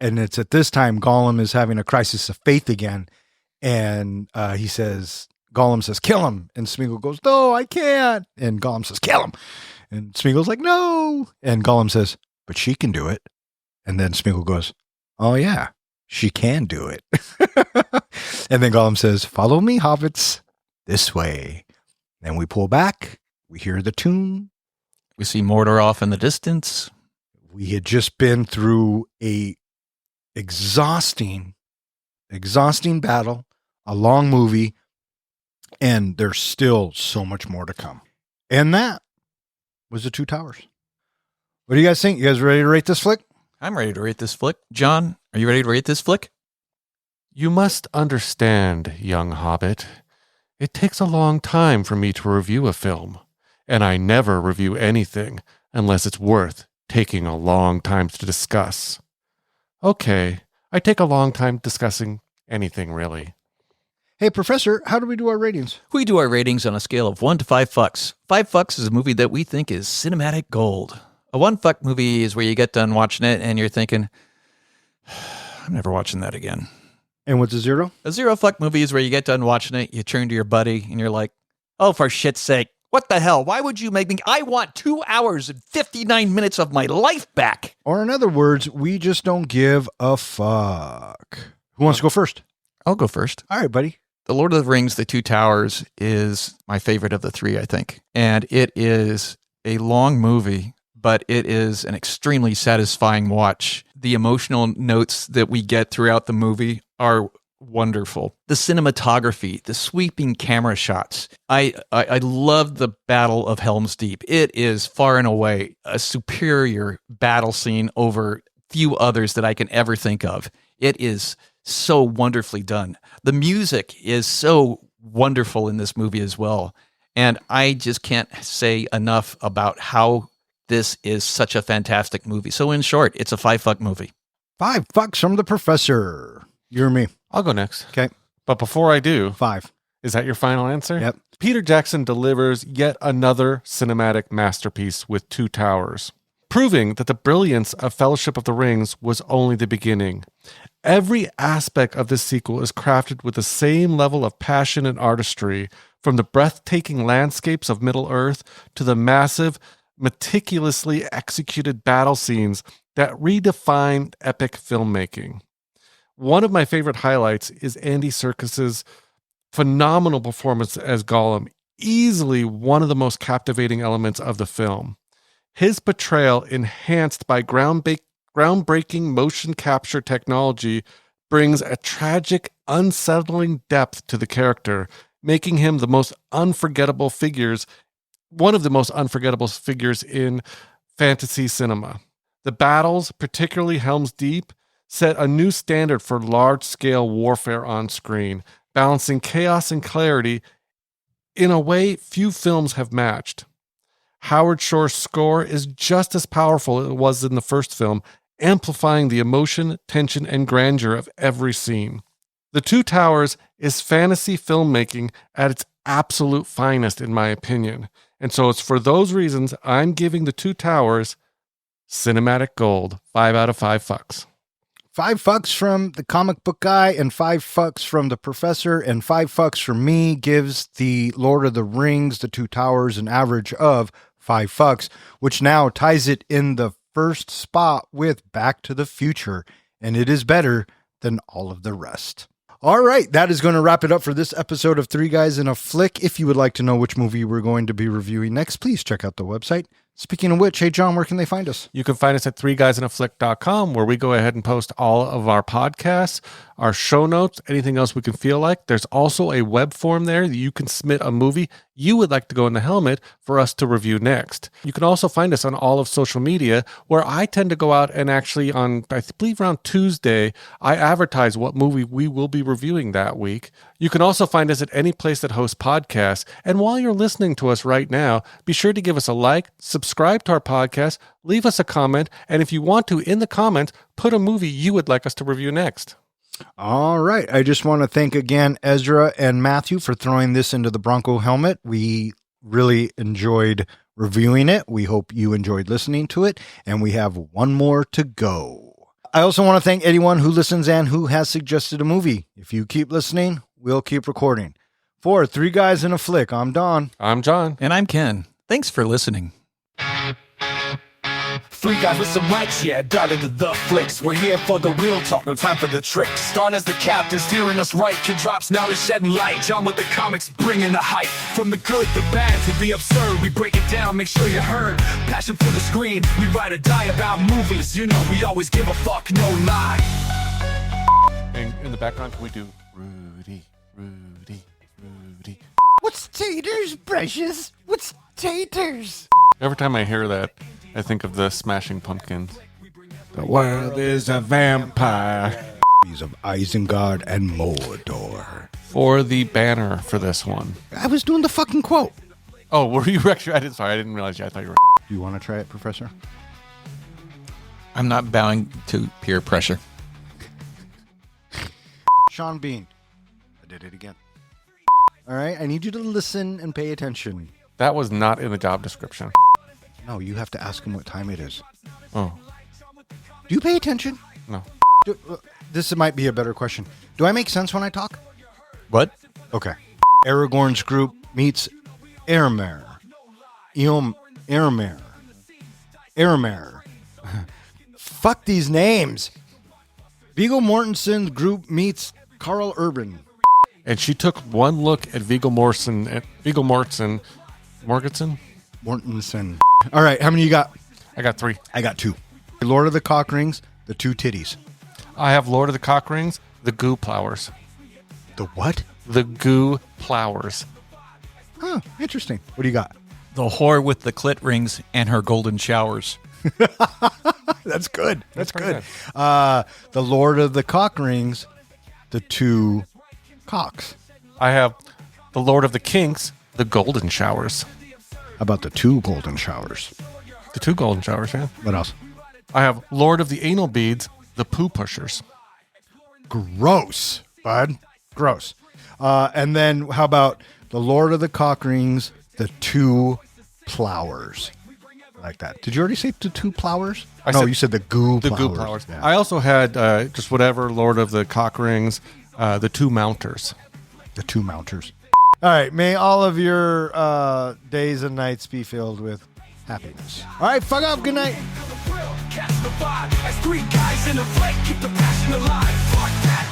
it's at this time Gollum is having a crisis of faith again. And Gollum says, kill him. And Smeagol goes, no, I can't. And Gollum says, kill him. And Smeagol's like, no. And Gollum says, but she can do it. And then Smeagol goes, oh, yeah, she can do it. And then Gollum says, follow me, hobbits. This way. Then we pull back. We hear the tune. We see Mordor off in the distance. We had just been through a exhausting battle, a long movie, and there's still so much more to come. And that was the Two Towers. What do you guys think? You guys ready to rate this flick? I'm ready to rate this flick. John, are you ready to rate this flick? You must understand, young hobbit. It takes a long time for me to review a film, and I never review anything unless it's worth taking a long time to discuss. Okay, I take a long time discussing anything, really. Hey, Professor, how do we do our ratings? We do our ratings on a scale of 1 to 5 fucks. 5 fucks is a movie that we think is cinematic gold. A 1 fuck movie is where you get done watching it and you're thinking, I'm never watching that again. And what's a 0? A 0 fuck movie is where you get done watching it, you turn to your buddy, and you're like, oh, for shit's sake, what the hell? Why would you make me? I want 2 hours and 59 minutes of my life back. Or in other words, we just don't give a fuck. Who wants to go first? I'll go first. All right, buddy. The Lord of the Rings, The Two Towers is my favorite of the three, I think. And it is a long movie, but it is an extremely satisfying watch. The emotional notes that we get throughout the movie are wonderful. The cinematography, the sweeping camera shots. I love the Battle of Helm's Deep. It is far and away a superior battle scene over few others that I can ever think of. It is so wonderfully done. The music is so wonderful in this movie as well. And I just can't say enough about how this is such a fantastic movie. So in short, it's a 5 fuck movie. 5 fucks from the Professor. You or me? I'll go next. Okay. But before I do, 5. Is that your final answer? Yep. Peter Jackson delivers yet another cinematic masterpiece with Two Towers, proving that the brilliance of Fellowship of the Rings was only the beginning. Every aspect of this sequel is crafted with the same level of passion and artistry, from the breathtaking landscapes of Middle-earth to the massive, meticulously executed battle scenes that redefine epic filmmaking. One of my favorite highlights is Andy Serkis's phenomenal performance as Gollum, easily one of the most captivating elements of the film. His portrayal, enhanced by groundbreaking motion capture technology, brings a tragic, unsettling depth to the character, making him one of the most unforgettable figures in fantasy cinema. The battles, particularly Helm's Deep, set a new standard for large-scale warfare on screen, balancing chaos and clarity in a way few films have matched. Howard Shore's score is just as powerful as it was in the first film, amplifying the emotion, tension, and grandeur of every scene. The Two Towers is fantasy filmmaking at its absolute finest, in my opinion. And so it's for those reasons I'm giving The Two Towers cinematic gold, 5 out of 5 fucks. $5 from the comic book guy and $5 from the professor and $5 from me gives the Lord of the Rings, The Two Towers, an average of $5, which now ties it in the first spot with Back to the Future, and it is better than all of the rest. All right, that is going to wrap it up for this episode of Three Guys in a Flick. If you would like to know which movie we're going to be reviewing next, please check out the website. Speaking of which, hey, John, where can they find us? You can find us at threeguysinaflick.com, where we go ahead and post all of our podcasts, our show notes, anything else we can feel like. There's also a web form there that you can submit a movie you would like to go in the helmet for us to review next. You can also find us on all of social media, where I tend to go out and actually on, I believe around Tuesday, I advertise what movie we will be reviewing that week. You can also find us at any place that hosts podcasts. And while you're listening to us right now, be sure to give us a like, subscribe to our podcast, leave us a comment, and if you want to, in the comments, put a movie you would like us to review next. All right. I just want to thank again Ezra and Matthew for throwing this into the Bronco helmet. We really enjoyed reviewing it. We hope you enjoyed listening to it. And we have one more to go. I also want to thank anyone who listens and who has suggested a movie. If you keep listening, we'll keep recording. For Three Guys in a Flick, I'm Don. I'm John. And I'm Ken. Thanks for listening. Three guys with some mics, yeah, dive into the flicks. We're here for the real talk, no time for the tricks. Don as the captain, steering us right. Kid drops, now is shedding light. John with the comics, bringing the hype. From the good, the bad, to the absurd, we break it down, make sure you heard. Passion for the screen, we ride or die about movies. You know, we always give a fuck, no lie. And in the background, can we do Rudy, Rudy, Rudy? What's taters, precious? What's taters? Every time I hear that, I think of the Smashing Pumpkins. The world is a vampire. Of Isengard and Mordor. For the banner for this one. I was doing the fucking quote. Oh, were you actually? I didn't realize you. I thought you were. Do you want to try it, Professor? I'm not bowing to peer pressure. Sean Bean. I did it again. All right, I need you to listen and pay attention. That was not in the job description. No, you have to ask him what time it is. Oh, Do you pay attention? no. This might be a better question. Do I make sense when I talk? What? Okay. Aragorn's group meets Faramir. Faramir. Fuck these names. Viggo Mortensen's group meets Carl Urban. And she took one look at Viggo Mortensen. Mortensen. All right, how many you got? I got 3. I got 2. Lord of the Cock Rings, the 2 titties. I have Lord of the Cock Rings, the Goo Plowers. The what? The Goo Plowers. Huh, interesting. What do you got? The whore with the clit rings and her golden showers. That's good. That's pretty good. The Lord of the Cock Rings, the 2 cocks. I have the Lord of the Kinks, the Golden Showers. How about the 2 golden showers? The 2 Golden Showers, yeah. What else? I have Lord of the Anal Beads, the Poo Pushers. Gross, bud. Gross. And then how about the Lord of the Cock Rings, the 2 plowers? Like that. Did you already say the 2 plowers? You said the goo The plowers. Goo Plowers. Yeah. I also had just whatever Lord of the Cock Rings, the 2 Mounters. The 2 mounters. All right. May all of your days and nights be filled with happiness. All right. Fuck up. Good night. Catch the vibe as 3 guys in a flick, keep the passion alive. Fuck that.